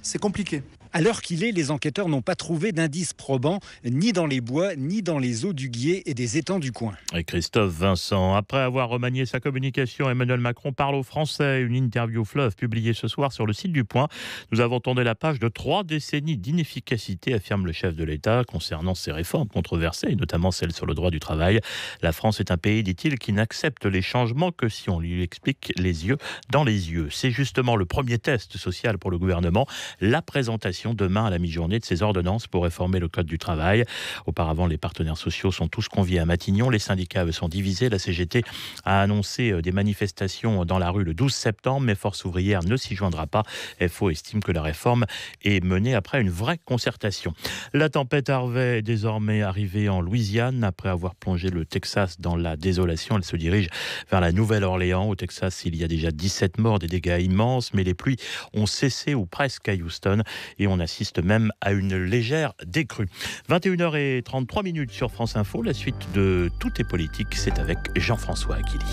c'est compliqué. À l'heure qu'il est, les enquêteurs n'ont pas trouvé d'indices probants, ni dans les bois, ni dans les eaux du Guiers et des étangs du coin. Et Christophe Vincent, après avoir remanié sa communication, Emmanuel Macron parle aux Français. Une interview fleuve publiée ce soir sur le site du Point. Nous avons tourné la page de 3 décennies d'inefficacité, affirme le chef de l'État, concernant ces réformes controversées, et notamment celle sur le droit du travail. La France est un pays, dit-il, qui n'accepte les changements que si on lui explique les yeux dans les yeux. C'est justement le premier test social pour le gouvernement, la présentation présentation demain à la mi-journée de ces ordonnances pour réformer le Code du travail. Auparavant, les partenaires sociaux sont tous conviés à Matignon. Les syndicats sont divisés. La CGT a annoncé des manifestations dans la rue le 12 septembre, mais Force ouvrière ne s'y joindra pas. FO estime que la réforme est menée après une vraie concertation. La tempête Harvey est désormais arrivée en Louisiane. Après avoir plongé le Texas dans la désolation, elle se dirige vers la Nouvelle-Orléans. Au Texas, il y a déjà 17 morts, des dégâts immenses, mais les pluies ont cessé ou presque à Houston et on assiste même à une légère décrue. 21h33 sur France Info. La suite de Tout est politique, c'est avec Jean-François Aquili.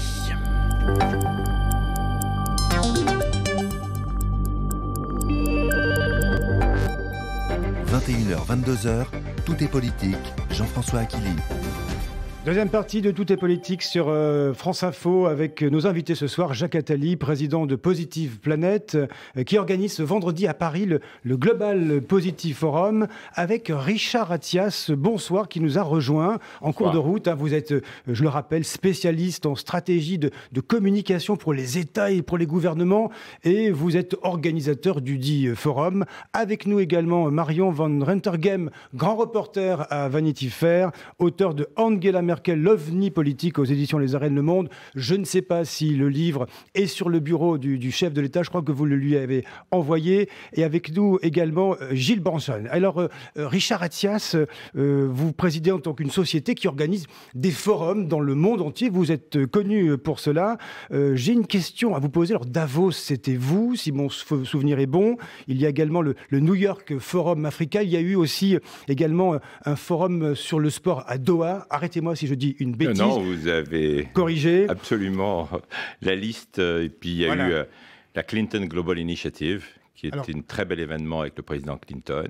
21h, 22h, Tout est politique, Jean-François Aquili. Deuxième partie de Tout est politique sur France Info avec nos invités ce soir, Jacques Attali, président de Positive Planète, qui organise ce vendredi à Paris le Global Positive Forum avec Richard Attias, bonsoir, qui nous a rejoint en cours de route. Vous êtes, je le rappelle, spécialiste en stratégie de communication pour les États et pour les gouvernements et vous êtes organisateur du dit forum. Avec nous également Marion van Rentergem, grand reporter à Vanity Fair, auteur de Angela Merkel, l'OVNI politique aux éditions Les Arènes Le Monde. Je ne sais pas si le livre est sur le bureau du chef de l'État. Je crois que vous le lui avez envoyé. Et avec nous également Gilles Branson. Alors, Richard Attias, vous présidez en tant qu'une société qui organise des forums dans le monde entier. Vous êtes connu pour cela. J'ai une question à vous poser. Alors, Davos, c'était vous, si mon souvenir est bon. Il y a également le New York Forum Africa. Il y a eu aussi également un forum sur le sport à Doha. Arrêtez-moi si je dis une bêtise. Non, vous avez corrigé absolument la liste. Et puis il y a eu la Clinton Global Initiative, qui était un très bel événement avec le président Clinton.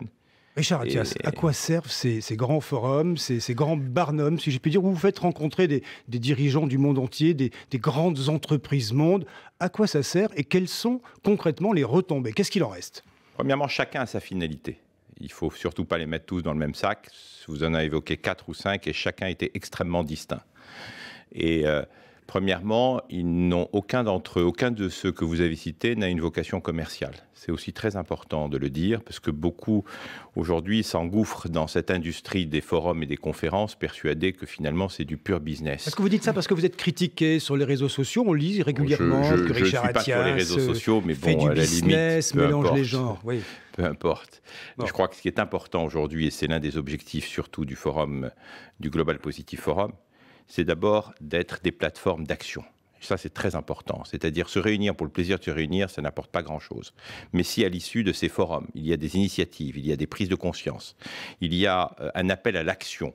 Richard Attias, à quoi servent ces grands forums, ces grands barnums, si je puis dire, où vous faites rencontrer des dirigeants du monde entier, des grandes entreprises monde? À quoi ça sert et quelles sont concrètement les retombées? Qu'est-ce qu'il en reste? Premièrement, chacun a sa finalité. Il ne faut surtout pas les mettre tous dans le même sac. Vous en avez évoqué 4 ou 5 et chacun était extrêmement distinct. Et premièrement, aucun de ceux que vous avez cités n'a une vocation commerciale. C'est aussi très important de le dire parce que beaucoup aujourd'hui s'engouffrent dans cette industrie des forums et des conférences persuadés que finalement c'est du pur business. Est-ce que vous dites ça parce que vous êtes critiqué sur les réseaux sociaux? On lit régulièrement que Richard Attias suis pas sur les réseaux sociaux, mais fait bon, du à la business, limite, mélange les genres. Oui. Peu importe. Bon. Je crois que ce qui est important aujourd'hui, et c'est l'un des objectifs surtout du forum, du Global Positive Forum, c'est d'abord d'être des plateformes d'action. Ça, c'est très important. C'est-à-dire se réunir pour le plaisir de se réunir, ça n'apporte pas grand-chose. Mais si à l'issue de ces forums, il y a des initiatives, il y a des prises de conscience, il y a un appel à l'action,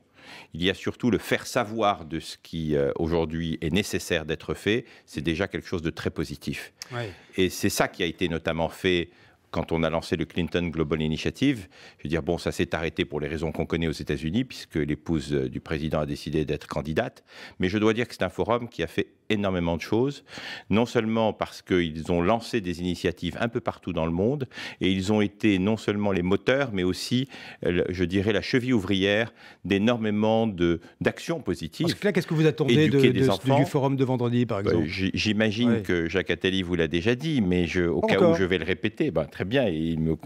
il y a surtout le faire savoir de ce qui aujourd'hui est nécessaire d'être fait, c'est déjà quelque chose de très positif. Ouais. Et c'est ça qui a été notamment fait quand on a lancé le Clinton Global Initiative. Je veux dire, bon, ça s'est arrêté pour les raisons qu'on connaît aux États-Unis, puisque l'épouse du président a décidé d'être candidate. Mais je dois dire que c'est un forum qui a fait énormément de choses, non seulement parce qu'ils ont lancé des initiatives un peu partout dans le monde, et ils ont été non seulement les moteurs, mais aussi, je dirais, la cheville ouvrière d'énormément d'actions positives. Parce que là, qu'est-ce que vous attendez du forum de vendredi, par exemple? J'imagine que Jacques Attali vous l'a déjà dit, mais au cas où je vais le répéter, très bien, et en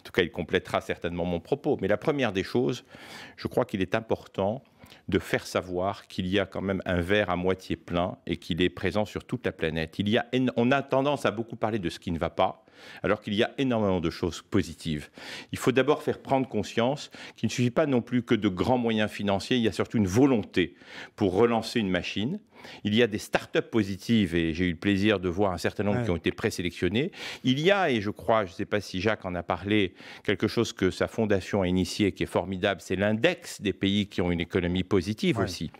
tout cas, il complétera certainement mon propos. Mais la première des choses, je crois qu'il est important de faire savoir qu'il y a quand même un verre à moitié plein et qu'il est présent sur toute la planète. On a tendance à beaucoup parler de ce qui ne va pas, alors qu'il y a énormément de choses positives. Il faut d'abord faire prendre conscience qu'il ne suffit pas non plus que de grands moyens financiers, il y a surtout une volonté pour relancer une machine. Il y a des start-up positives, et j'ai eu le plaisir de voir un certain nombre qui ont été présélectionnés. Il y a, et je crois, je ne sais pas si Jacques en a parlé, quelque chose que sa fondation a initié qui est formidable, c'est l'index des pays qui ont une économie positive aussi.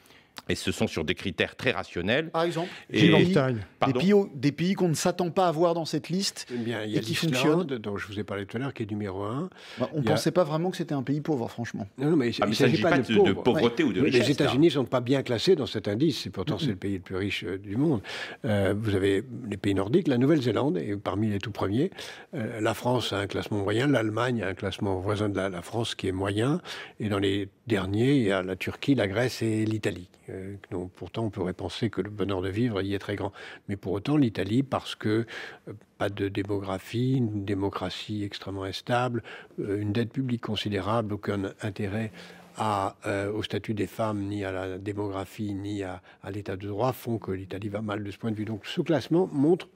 Et ce sont sur des critères très rationnels. Par exemple, des pays qu'on ne s'attend pas à voir dans cette liste et qui fonctionnent. Dont je vous ai parlé tout à l'heure, qui est numéro 1. On ne pensait pas vraiment que c'était un pays pauvre, franchement. Non, mais il ne s'agit pas de pauvreté ou de richesse. Les États-Unis ne sont pas bien classés dans cet indice, et pourtant c'est le pays le plus riche du monde. Vous avez les pays nordiques, la Nouvelle-Zélande est parmi les tout premiers. La France a un classement moyen, l'Allemagne a un classement voisin de la France qui est moyen, et dans les dernier, il y a la Turquie, la Grèce et l'Italie. Donc, pourtant, on pourrait penser que le bonheur de vivre y est très grand. Mais pour autant, l'Italie, parce que pas de démographie, une démocratie extrêmement instable, une dette publique considérable, aucun intérêt au statut des femmes, ni à la démographie, ni à l'état de droit, font que l'Italie va mal de ce point de vue. Donc ce classement montre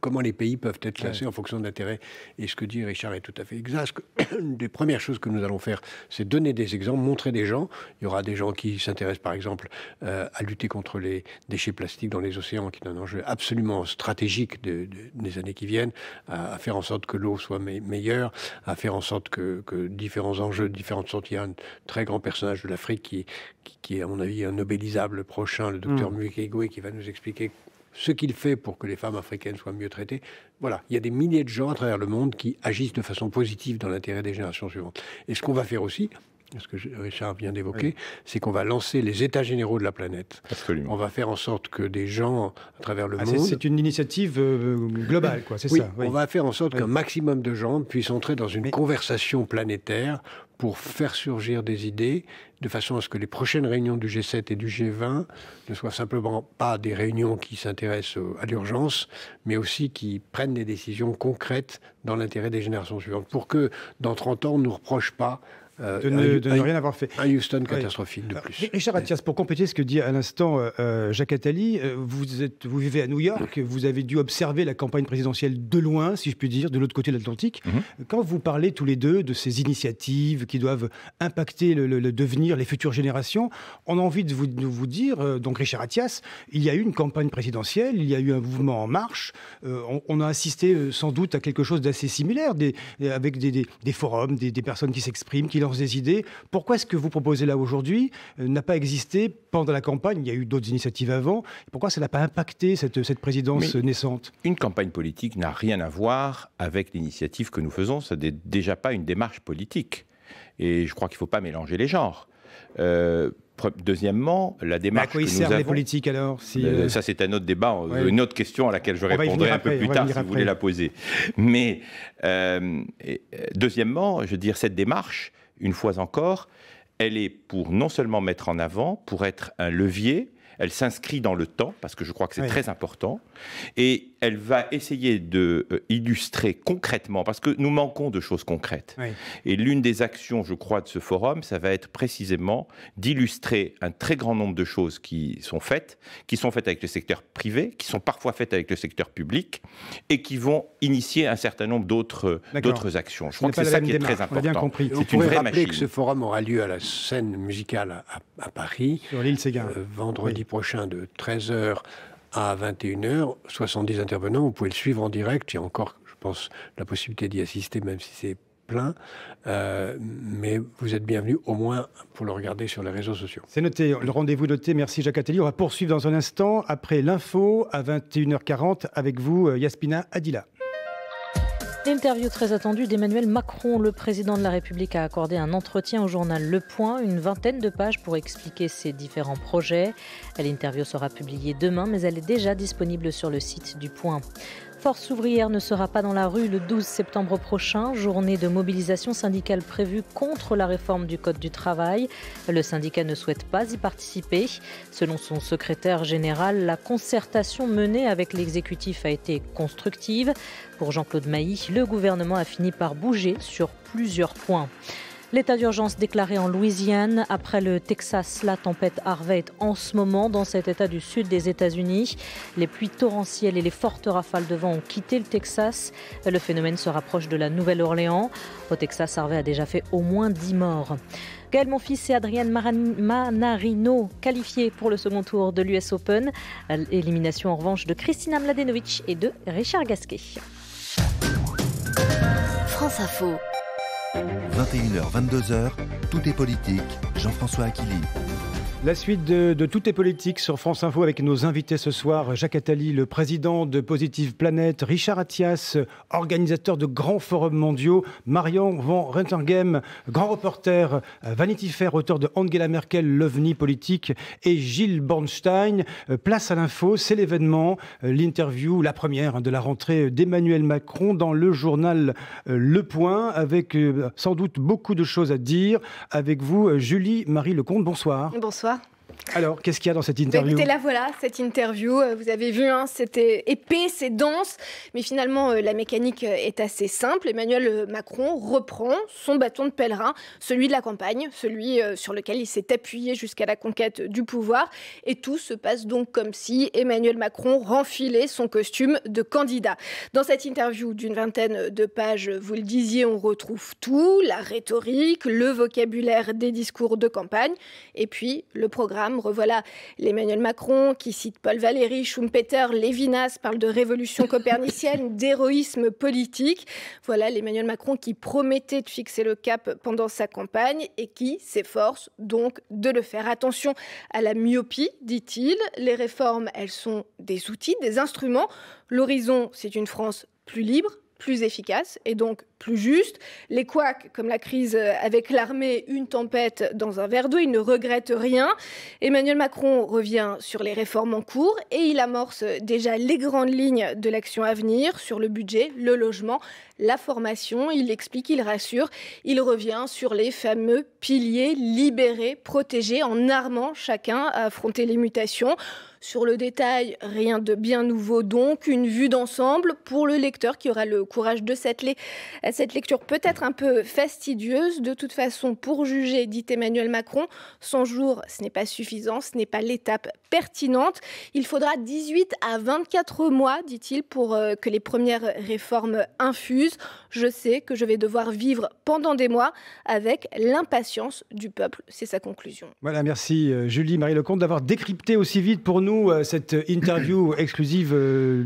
comment les pays peuvent être classés en fonction de l'intérêt. Et ce que dit Richard est tout à fait exact. Une des premières choses que nous allons faire, c'est donner des exemples, montrer des gens. Il y aura des gens qui s'intéressent, par exemple, à lutter contre les déchets plastiques dans les océans, qui est un enjeu absolument stratégique des années qui viennent, à faire en sorte que l'eau soit meilleure, à faire en sorte que différents enjeux de différentes sortes. Il y a un très grand personnage de l'Afrique qui est, à mon avis, un nobélisable prochain, le docteur Mukwege, qui va nous expliquer ce qu'il fait pour que les femmes africaines soient mieux traitées. Voilà, il y a des milliers de gens à travers le monde qui agissent de façon positive dans l'intérêt des générations suivantes. Et ce qu'on va faire aussi, ce que Richard vient d'évoquer, c'est qu'on va lancer les États généraux de la planète. Absolument. On va faire en sorte que des gens à travers le monde... C'est une initiative globale, quoi, c'est ça. Oui, on va faire en sorte qu'un maximum de gens puissent entrer dans une conversation planétaire pour faire surgir des idées, de façon à ce que les prochaines réunions du G7 et du G20 ne soient simplement pas des réunions qui s'intéressent à l'urgence, mais aussi qui prennent des décisions concrètes dans l'intérêt des générations suivantes, pour que dans 30 ans, on ne nous reproche pas de ne rien avoir fait. Un Houston catastrophique de plus. Richard Attias, pour compléter ce que dit à l'instant Jacques Attali, vous vivez à New York, vous avez dû observer la campagne présidentielle de loin, si je puis dire, de l'autre côté de l'Atlantique. Quand vous parlez tous les deux de ces initiatives qui doivent impacter le devenir, les futures générations, on a envie de vous dire, donc Richard Attias, il y a eu une campagne présidentielle, il y a eu un mouvement en marche, on a assisté sans doute à quelque chose d'assez similaire, avec des forums, des personnes qui s'expriment, qui des idées. Pourquoi est-ce que vous proposez là aujourd'hui n'a pas existé pendant la campagne? Il y a eu d'autres initiatives avant. Pourquoi ça n'a pas impacté cette présidence naissante? Une campagne politique n'a rien à voir avec l'initiative que nous faisons. Ce n'est déjà pas une démarche politique. Et je crois qu'il ne faut pas mélanger les genres. Deuxièmement, la démarche que nous avons... À quoi servent les politiques alors Ça, c'est un autre débat, une autre question à laquelle je répondrai un peu plus tard si vous voulez la poser. Mais deuxièmement, je veux dire, cette démarche, une fois encore, elle est pour non seulement mettre en avant, pour être un levier, elle s'inscrit dans le temps, parce que je crois que c'est très important, et elle va essayer d'illustrer concrètement, parce que nous manquons de choses concrètes. Et l'une des actions, je crois, de ce forum, ça va être précisément d'illustrer un très grand nombre de choses qui sont faites avec le secteur privé, qui sont parfois faites avec le secteur public, et qui vont initier un certain nombre d'autres actions. Je crois que c'est ça qui est très important. Bien compris. C'est une vraie machine. Que ce forum aura lieu à la scène musicale à Paris, sur l'île Séguin, vendredi prochain de 13h à 21h, 70 intervenants, vous pouvez le suivre en direct. Il y a encore, je pense, la possibilité d'y assister, même si c'est plein. Mais vous êtes bienvenus, au moins, pour le regarder sur les réseaux sociaux. C'est noté, le rendez-vous noté. Merci Jacques Attali. On va poursuivre dans un instant, après l'info, à 21h40, avec vous, Yasmina Adila. L'interview très attendue d'Emmanuel Macron. Le président de la République a accordé un entretien au journal Le Point, une vingtaine de pages pour expliquer ses différents projets. L'interview sera publiée demain, mais elle est déjà disponible sur le site du Point. Force ouvrière ne sera pas dans la rue le 12 septembre prochain, journée de mobilisation syndicale prévue contre la réforme du Code du travail. Le syndicat ne souhaite pas y participer. Selon son secrétaire général, la concertation menée avec l'exécutif a été constructive. Pour Jean-Claude Mailly, le gouvernement a fini par bouger sur plusieurs points. L'état d'urgence déclaré en Louisiane. Après le Texas, la tempête Harvey est en ce moment dans cet état du sud des États-Unis. Les pluies torrentielles et les fortes rafales de vent ont quitté le Texas. Le phénomène se rapproche de la Nouvelle-Orléans. Au Texas, Harvey a déjà fait au moins 10 morts. Gaël Monfils et Adrian Manarino qualifiés pour le second tour de l'US Open. Élimination en revanche de Kristina Mladenovic et de Richard Gasquet. France Info. 21h, 22h, tout est politique. Jean-François Aquili. La suite de Tout est politique sur France Info avec nos invités ce soir. Jacques Attali, le président de Positive Planète. Richard Attias, organisateur de grands forums mondiaux. Marion Van Rentergem, grand reporter Vanity Fair, auteur de Angela Merkel, l'OVNI politique. Et Gilles Bornstein, place à l'info, c'est l'événement, l'interview, la première de la rentrée d'Emmanuel Macron dans le journal Le Point, avec sans doute beaucoup de choses à dire. Avec vous, Julie-Marie Lecomte, bonsoir. Bonsoir. Alors, qu'est-ce qu'il y a dans cette interview ? Écoutez, là voilà, cette interview, vous avez vu, hein, c'était épais, c'est dense, mais finalement la mécanique est assez simple. Emmanuel Macron reprend son bâton de pèlerin, celui de la campagne, celui sur lequel il s'est appuyé jusqu'à la conquête du pouvoir. Et tout se passe donc comme si Emmanuel Macron renfilait son costume de candidat. Dans cette interview d'une vingtaine de pages, vous le disiez, on retrouve tout, la rhétorique, le vocabulaire des discours de campagne, et puis le programme. Revoilà l'Emmanuel Macron qui cite Paul Valéry, Schumpeter, Lévinas, parle de révolution copernicienne, d'héroïsme politique. Voilà l'Emmanuel Macron qui promettait de fixer le cap pendant sa campagne et qui s'efforce donc de le faire. Attention à la myopie, dit-il. Les réformes, elles sont des outils, des instruments. L'horizon, c'est une France plus libre, plus efficace et donc plus juste. Les couacs, comme la crise avec l'armée, une tempête dans un verre d'eau, il ne regrette rien. Emmanuel Macron revient sur les réformes en cours et il amorce déjà les grandes lignes de l'action à venir sur le budget, le logement, la formation. Il explique, il rassure, il revient sur les fameux piliers libérés, protégés, en armant chacun à affronter les mutations. Sur le détail, rien de bien nouveau donc, une vue d'ensemble pour le lecteur qui aura le courage de s'atteler à cette lecture peut-être un peu fastidieuse. De toute façon, pour juger, dit Emmanuel Macron, 100 jours, ce n'est pas suffisant, ce n'est pas l'étape pertinente. Il faudra 18 à 24 mois, dit-il, pour que les premières réformes infusent. Je sais que je vais devoir vivre pendant des mois avec l'impatience du peuple. C'est sa conclusion. Voilà, merci Julie-Marie Lecomte d'avoir décrypté aussi vite pour nous cette interview exclusive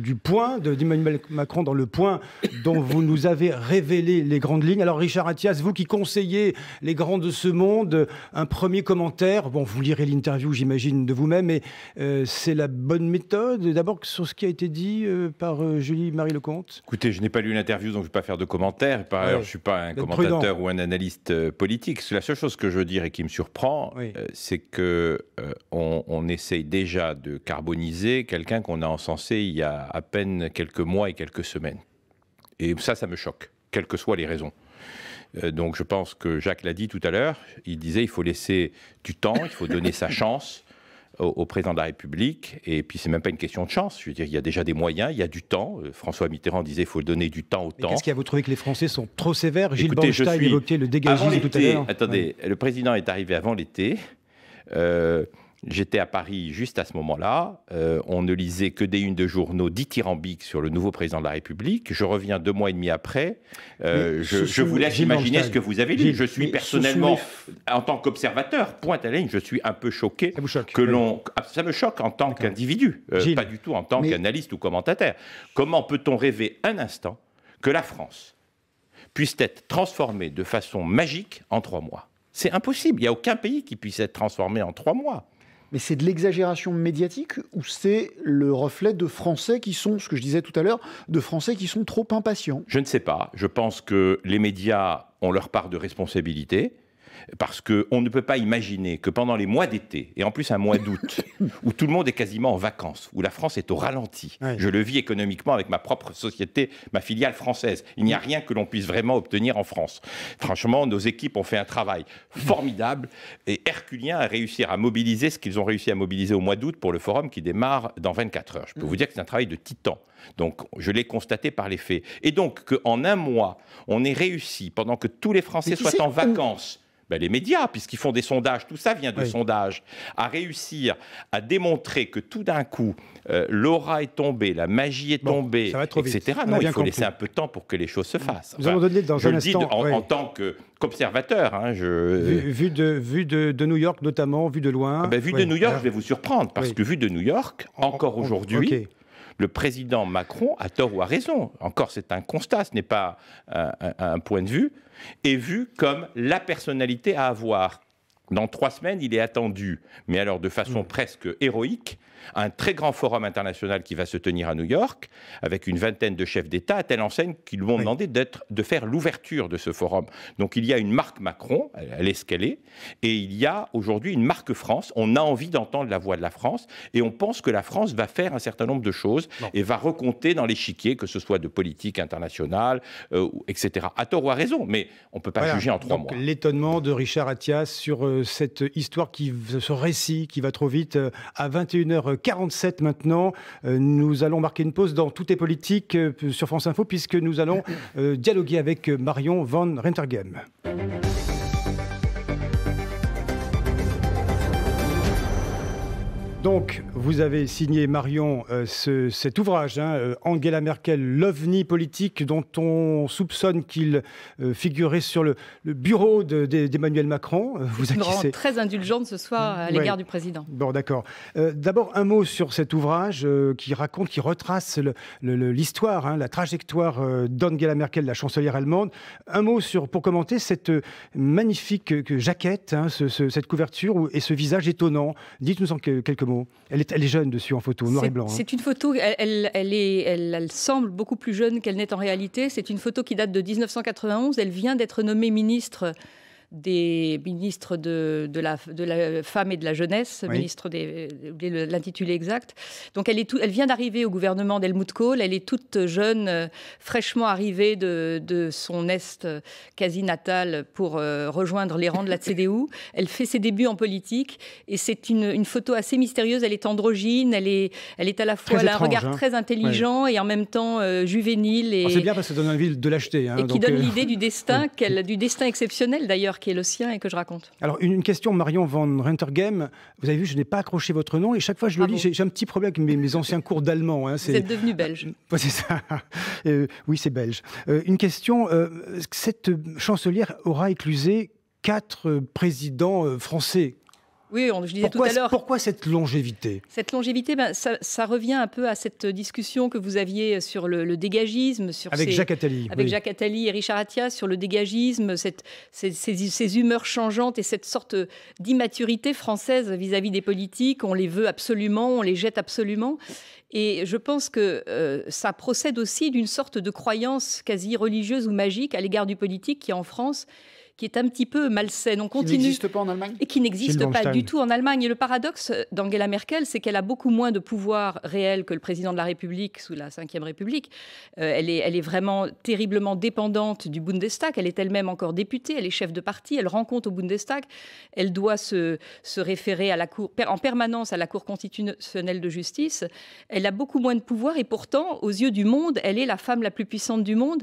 du Point, d'Emmanuel Macron dans Le Point, dont vous nous avez révélé les grandes lignes. Alors Richard Attias, vous qui conseillez les grands de ce monde, un premier commentaire. Bon, vous lirez l'interview, j'imagine, de vous-même, mais c'est la bonne méthode. D'abord, sur ce qui a été dit par Julie-Marie Lecomte. Écoutez, je n'ai pas lu l'interview, donc je ne vais pas faire de commentaires. Par ailleurs, je ne suis pas un commentateur ou un analyste politique. La seule chose que je veux dire et qui me surprend, c'est qu'on essaye déjà de carboniser quelqu'un qu'on a encensé il y a à peine quelques mois et quelques semaines. Et ça me choque, quelles que soient les raisons. Donc je pense que Jacques l'a dit tout à l'heure, il disait il faut laisser du temps, il faut donner sa chance au président de la République. Et puis, c'est même pas une question de chance. Je veux dire, il y a déjà des moyens, il y a du temps. François Mitterrand disait qu'il faut donner du temps au temps. Qu'est-ce qui a vous trouvé que les Français sont trop sévères ? Gilles Bornstein évoquait le dégagisme tout à l'heure. Attendez, le président est arrivé avant l'été. J'étais à Paris juste à ce moment-là. On ne lisait que des unes de journaux dithyrambiques sur le nouveau président de la République. Je reviens 2 mois et demi après. Je vous laisse imaginer ce que vous avez lu. Je suis personnellement, en tant qu'observateur, point à ligne, je suis un peu choqué que l'on... Ça me choque en tant qu'individu, pas du tout en tant qu'analyste ou commentateur. Comment peut-on rêver un instant que la France puisse être transformée de façon magique en 3 mois ? C'est impossible. Il n'y a aucun pays qui puisse être transformé en 3 mois. Mais c'est de l'exagération médiatique ou c'est le reflet de Français qui sont, ce que je disais tout à l'heure, de Français qui sont trop impatients ? Je ne sais pas. Je pense que les médias ont leur part de responsabilité. Parce qu'on ne peut pas imaginer que pendant les mois d'été, et en plus un mois d'août, où tout le monde est quasiment en vacances, où la France est au ralenti, je le vis économiquement avec ma propre société, ma filiale française, il n'y a rien que l'on puisse vraiment obtenir en France. Franchement, nos équipes ont fait un travail formidable et herculien à réussir à mobiliser ce qu'ils ont réussi à mobiliser au mois d'août pour le forum qui démarre dans 24 heures. Je peux vous dire que c'est un travail de titan. Donc, je l'ai constaté par les faits. Et donc, qu'en un mois, on ait réussi, pendant que tous les Français soient en vacances, les médias, puisqu'ils font des sondages, tout ça vient de sondages, à réussir à démontrer que tout d'un coup, l'aura est tombée, la magie est tombée, etc. Non, il faut laisser un peu de temps pour que les choses se fassent. Nous allons donner dans un instant. En tant qu'observateur. Vu de New York notamment, vu de loin. Vu de New York, je vais vous surprendre, parce que vu de New York, encore aujourd'hui... Le président Macron, à tort ou à raison, encore c'est un constat, ce n'est pas un point de vue, est vu comme la personnalité à avoir Dans 3 semaines, il est attendu, mais alors de façon presque héroïque, un très grand forum international qui va se tenir à New York, avec une vingtaine de chefs d'État, à telle enseigne qu'ils lui ont demandé de faire l'ouverture de ce forum. Donc il y a une marque Macron, elle est ce qu'elle est, et il y a aujourd'hui une marque France. On a envie d'entendre la voix de la France, et on pense que la France va faire un certain nombre de choses, et va recompter dans l'échiquier, que ce soit de politique internationale, etc. À tort ou à raison, mais on ne peut pas juger en 3 mois. L'étonnement de Richard Attias sur cette histoire, ce récit qui va trop vite, à 21h47 maintenant. Nous allons marquer une pause dans Tout est politique sur France Info, puisque nous allons dialoguer avec Marion Van Rentergem. Donc, vous avez signé, Marion, cet ouvrage, Angela Merkel, l'OVNI politique, dont on soupçonne qu'il figurait sur le bureau d'Emmanuel Macron. Je me rends très indulgente ce soir à l'égard du président. Bon, d'accord. D'abord, un mot sur cet ouvrage qui retrace l'histoire, la trajectoire d'Angela Merkel, la chancelière allemande. Un mot pour commenter cette magnifique jaquette, cette couverture et ce visage étonnant. Dites-nous en quelques mots. Elle est jeune dessus en photo, noir et blanc. C'est une photo, elle semble beaucoup plus jeune qu'elle n'est en réalité. C'est une photo qui date de 1991. Elle vient d'être nommée ministre de la femme et de la jeunesse, ministre l'intitulé exact. Donc elle vient d'arriver au gouvernement d'Helmut Kohl. Elle est toute jeune, fraîchement arrivée de son est quasi natal pour rejoindre les rangs de la CDU. Elle fait ses débuts en politique et c'est une photo assez mystérieuse. Elle est androgyne, elle est à la fois, elle a un regard très intelligent et en même temps juvénile. C'est bien parce que ça donne envie de l'acheter. Et qui donne l'idée du destin, du destin exceptionnel d'ailleurs, qui est le sien et que je raconte. Alors, une question, Marion Van Rentergem. Vous avez vu, je n'ai pas accroché votre nom et chaque fois que je le lis, j'ai un petit problème avec mes anciens cours d'allemand. Vous êtes devenu belge. C'est ça. Oui, c'est belge. Une question, cette chancelière aura éclusé 4 présidents français. Oui, je disais tout à l'heure. Pourquoi cette longévité ? Cette longévité, ça revient un peu à cette discussion que vous aviez sur le dégagisme. Avec Jacques Attali. Avec Jacques Attali et Richard Attias, sur le dégagisme, ces humeurs changeantes et cette sorte d'immaturité française vis-à-vis des politiques. On les veut absolument, on les jette absolument. Et je pense que ça procède aussi d'une sorte de croyance quasi religieuse ou magique à l'égard du politique qui, en France, qui est un petit peu malsaine. On continue. Qui n'existe pas en Allemagne ? Et qui n'existe pas du tout en Allemagne. Et le paradoxe d'Angela Merkel, c'est qu'elle a beaucoup moins de pouvoir réel que le président de la République sous la Ve République. Elle est vraiment terriblement dépendante du Bundestag. Elle est elle-même encore députée, elle est chef de parti, elle rend compte au Bundestag. Elle doit se référer en permanence à la Cour constitutionnelle de justice. Elle a beaucoup moins de pouvoir et pourtant, aux yeux du monde, elle est la femme la plus puissante du monde.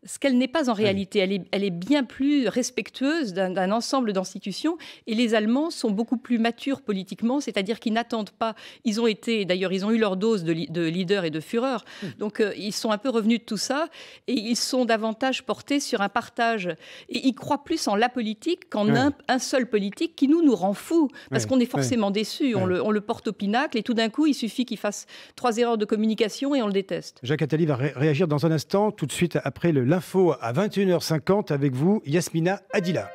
Ce qu'elle n'est pas en réalité. Elle est bien plus respectueuse d'un ensemble d'institutions. Et les Allemands sont beaucoup plus matures politiquement, c'est-à-dire qu'ils n'attendent pas. Ils ont eu leur dose de leader et de Führer. Donc ils sont un peu revenus de tout ça et ils sont davantage portés sur un partage. Et ils croient plus en la politique qu'en un seul politique qui nous rend fous. Parce qu'on est forcément déçus. On le porte au pinacle et tout d'un coup, il suffit qu'il fasse 3 erreurs de communication et on le déteste. Jacques Attali va réagir dans un instant, tout de suite après l'info à 21h50 avec vous, Yasmina Adila.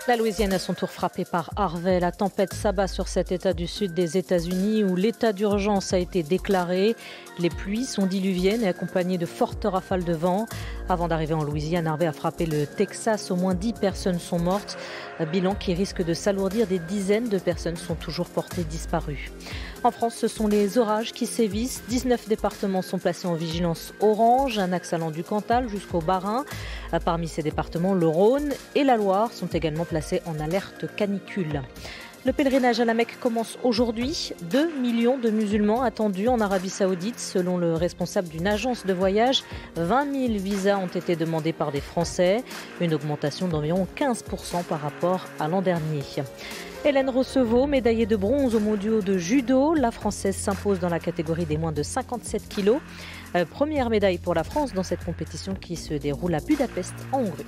La Louisiane à son tour frappée par Harvey. La tempête s'abat sur cet état du sud des États-Unis où l'état d'urgence a été déclaré. Les pluies sont diluviennes et accompagnées de fortes rafales de vent. Avant d'arriver en Louisiane, Harvey a frappé le Texas. Au moins 10 personnes sont mortes. Un bilan qui risque de s'alourdir. Des dizaines de personnes sont toujours portées disparues. En France, ce sont les orages qui sévissent. 19 départements sont placés en vigilance orange, un axe allant du Cantal jusqu'au Bas-Rhin. Parmi ces départements, le Rhône et la Loire sont également placés en alerte canicule. Le pèlerinage à la Mecque commence aujourd'hui. 2 millions de musulmans attendus en Arabie Saoudite. Selon le responsable d'une agence de voyage, 20 000 visas ont été demandés par des Français. Une augmentation d'environ 15% par rapport à l'an dernier. Hélène Rossevaux, médaillée de bronze aux mondiaux de judo. La Française s'impose dans la catégorie des moins de 57 kilos. Première médaille pour la France dans cette compétition qui se déroule à Budapest, en Hongrie.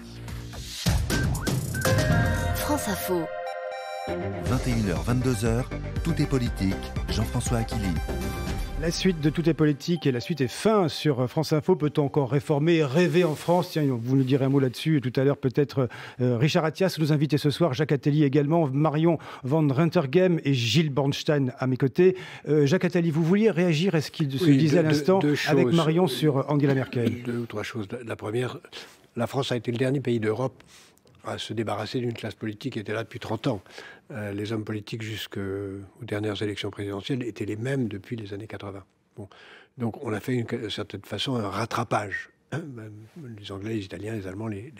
France Info. 21h, 22h, tout est politique. Jean-François Aquili. La suite de Tout est politique et la suite est fin sur France Info. Peut-on encore réformer et rêver en France? Tiens, vous nous direz un mot là-dessus tout à l'heure, peut-être Richard Attias, nos invités ce soir, Jacques Attali également, Marion Van Rentergem et Gilles Bornstein à mes côtés. Jacques Attali, vous vouliez réagir à ce qu'il se disait à l'instant avec Marion sur Angela Merkel? Deux ou trois choses. La première, la France a été le dernier pays d'Europe à se débarrasser d'une classe politique qui était là depuis 30 ans. Les hommes politiques jusqu'aux dernières élections présidentielles étaient les mêmes depuis les années 80. Bon. Donc on a fait d'une certaine façon un rattrapage. Les Anglais, les Italiens, les Allemands, les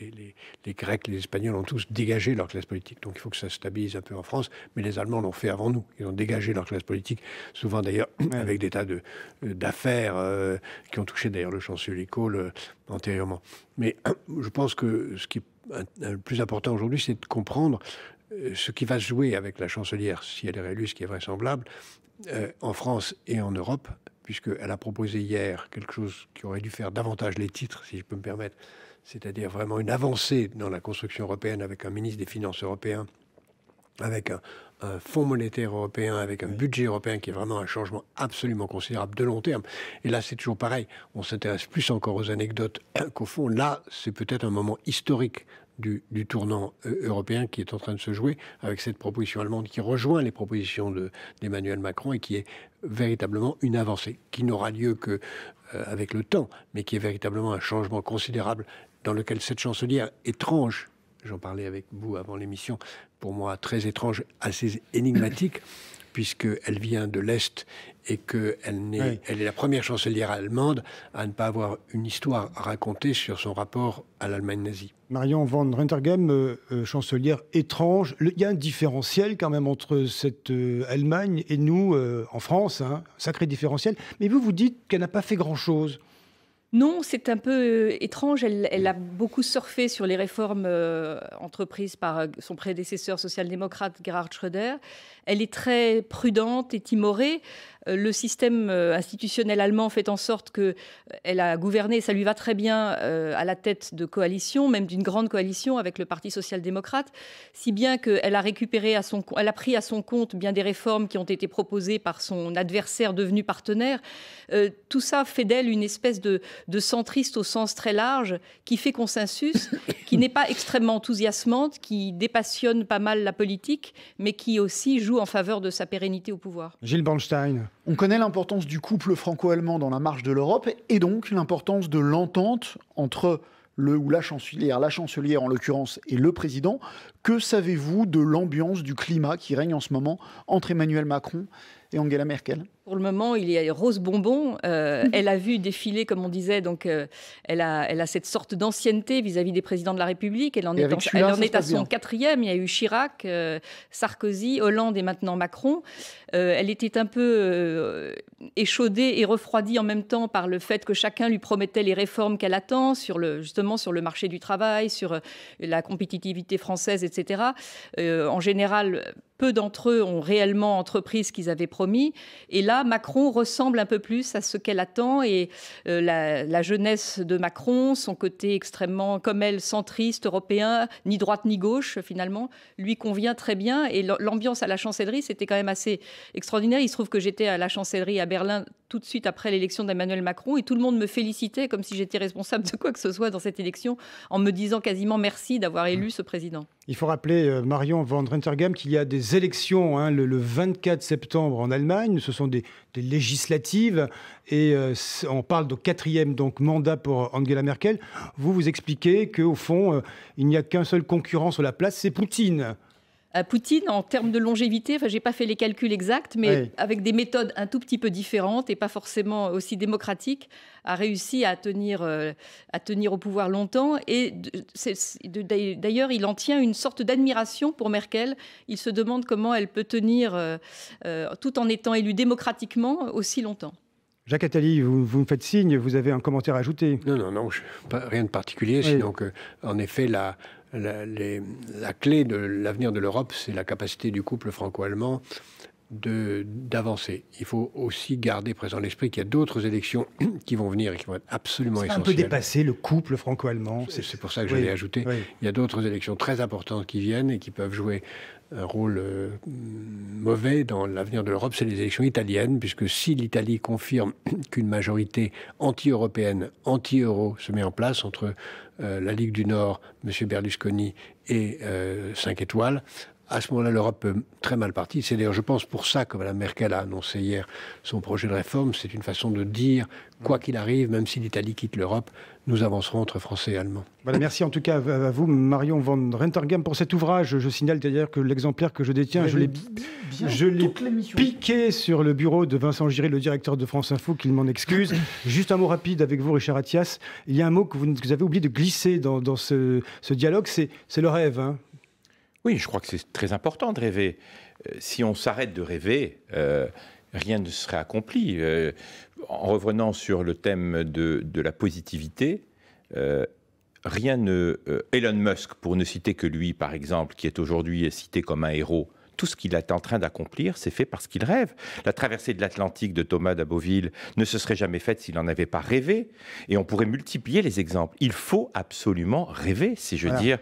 Grecs, les Espagnols ont tous dégagé leur classe politique. Donc il faut que ça se stabilise un peu en France. Mais les Allemands l'ont fait avant nous. Ils ont dégagé leur classe politique, souvent d'ailleurs avec des tas d'affaires qui ont touché d'ailleurs le chancelier Kohl antérieurement. Mais je pense que ce qui est le plus important aujourd'hui, c'est de comprendre ce qui va se jouer avec la chancelière, si elle est réélue, ce qui est vraisemblable, en France et en Europe, puisqu'elle a proposé hier quelque chose qui aurait dû faire davantage les titres, si je peux me permettre, c'est-à-dire vraiment une avancée dans la construction européenne avec un ministre des Finances européen, avec un fonds monétaire européen, avec un budget européen qui est vraiment un changement absolument considérable de long terme. Et là, c'est toujours pareil. On s'intéresse plus encore aux anecdotes qu'au fond. Là, c'est peut-être un moment historique du tournant européen qui est en train de se jouer avec cette proposition allemande qui rejoint les propositions d'Emmanuel Macron et qui est véritablement une avancée, qui n'aura lieu que avec le temps, mais qui est véritablement un changement considérable dans lequel cette chancelière étrange, j'en parlais avec vous avant l'émission, pour moi très étrange, assez énigmatique, puisqu'elle vient de l'Est et qu'elle est la première chancelière allemande à ne pas avoir une histoire à raconter sur son rapport à l'Allemagne nazie. Marion Van Rentergem, chancelière étrange. Il y a un différentiel quand même entre cette Allemagne et nous en France, hein, sacré différentiel. Mais vous dites qu'elle n'a pas fait grand-chose. Non, c'est un peu étrange. Elle a beaucoup surfé sur les réformes entreprises par son prédécesseur social-démocrate Gerhard Schröder. Elle est très prudente et timorée. Le système institutionnel allemand fait en sorte qu'elle a gouverné, ça lui va très bien, à la tête de coalition, même d'une grande coalition avec le Parti social-démocrate, si bien qu'elle a elle a pris à son compte bien des réformes qui ont été proposées par son adversaire devenu partenaire. Tout ça fait d'elle une espèce de centriste au sens très large, qui fait consensus, qui n'est pas extrêmement enthousiasmante, qui dépassionne pas mal la politique, mais qui aussi joue en faveur de sa pérennité au pouvoir. Gilles Bornstein. On connaît l'importance du couple franco-allemand dans la marche de l'Europe et donc l'importance de l'entente entre le ou la chancelière en l'occurrence, et le président. Que savez-vous de l'ambiance, du climat qui règne en ce moment entre Emmanuel Macron et Angela Merkel? Pour le moment, il y a rose bonbon. Elle a vu défiler, comme on disait, donc elle a cette sorte d'ancienneté vis-à-vis des présidents de la République. Elle en est à son quatrième. Il y a eu Chirac, Sarkozy, Hollande et maintenant Macron. Elle était un peu échaudée et refroidie en même temps par le fait que chacun lui promettait les réformes qu'elle attend justement sur le marché du travail, sur la compétitivité française, etc. En général, peu d'entre eux ont réellement entrepris ce qu'ils avaient promis. Et là, Macron ressemble un peu plus à ce qu'elle attend. Et la jeunesse de Macron, son côté extrêmement, comme elle, centriste, européen, ni droite ni gauche, finalement, lui convient très bien. Et l'ambiance à la chancellerie, c'était quand même assez extraordinaire. Il se trouve que j'étais à la chancellerie à Berlin tout de suite après l'élection d'Emmanuel Macron et tout le monde me félicitait comme si j'étais responsable de quoi que ce soit dans cette élection en me disant quasiment merci d'avoir élu ce président. Il faut rappeler, Marion Van Rentergem, qu'il y a des élections le 24 septembre en Allemagne. Ce sont des législatives et on parle de 4e mandat pour Angela Merkel. Vous expliquez qu'au fond, il n'y a qu'un seul concurrent sur la place, c'est Poutine. Poutine, en termes de longévité, je n'ai pas fait les calculs exacts, mais avec des méthodes un tout petit peu différentes et pas forcément aussi démocratiques, a réussi à tenir au pouvoir longtemps. Et d'ailleurs, il en tient une sorte d'admiration pour Merkel. Il se demande comment elle peut tenir, tout en étant élue démocratiquement, aussi longtemps. Jacques Attali, vous me faites signe, vous avez un commentaire à ajouter? Non, rien de particulier, sinon que, en effet, la clé de l'avenir de l'Europe, c'est la capacité du couple franco-allemand d'avancer. Il faut aussi garder présent l'esprit qu'il y a d'autres élections qui vont venir et qui vont être absolument essentielles. C'est un peu dépassé, le couple franco-allemand. C'est pour ça que je l'ai ajouté. Il y a d'autres élections très importantes qui viennent et qui peuvent jouer un rôle mauvais dans l'avenir de l'Europe, c'est les élections italiennes, puisque si l'Italie confirme qu'une majorité anti-européenne, anti-euro se met en place entre la Ligue du Nord, M. Berlusconi et 5 étoiles, à ce moment-là, l'Europe peut très mal partir. C'est d'ailleurs, je pense, pour ça que Mme Merkel a annoncé hier son projet de réforme. C'est une façon de dire, quoi qu'il arrive, même si l'Italie quitte l'Europe, nous avancerons entre Français et Allemands. Voilà, merci en tout cas à vous, Marion van Rentergem, pour cet ouvrage. Je signale d'ailleurs que l'exemplaire que je détiens, je l'ai piqué sur le bureau de Vincent Giré, le directeur de France Info, qu'il m'en excuse. Juste un mot rapide avec vous, Richard Attias. Il y a un mot que vous avez oublié de glisser dans ce dialogue, c'est le rêve, hein. Oui, je crois que c'est très important de rêver. Si on s'arrête de rêver, rien ne serait accompli. En revenant sur le thème de la positivité, rien ne... Elon Musk, pour ne citer que lui, par exemple, qui est aujourd'hui cité comme un héros, tout ce qu'il est en train d'accomplir, c'est fait parce qu'il rêve. La traversée de l'Atlantique de Thomas d'Aboville ne se serait jamais faite s'il n'en avait pas rêvé. Et on pourrait multiplier les exemples. Il faut absolument rêver. C'est, je veux dire,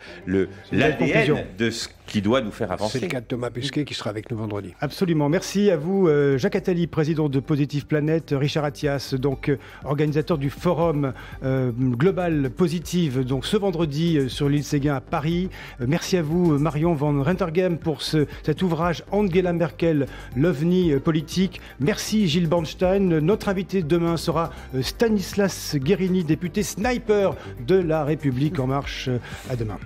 l'ADN de ce qui doit nous faire avancer. C'est le cas de Thomas Pesquet qui sera avec nous vendredi. Absolument. Merci à vous, Jacques Attali, président de Positive Planète, Richard Attias, donc organisateur du forum global Positive, donc ce vendredi sur l'île Séguin à Paris. Merci à vous, Marion van Rentergem, pour cet ouvrage Angela Merkel, l'OVNI politique. Merci Gilles Bornstein. Notre invité demain sera Stanislas Guerini, député sniper de La République En Marche. À demain.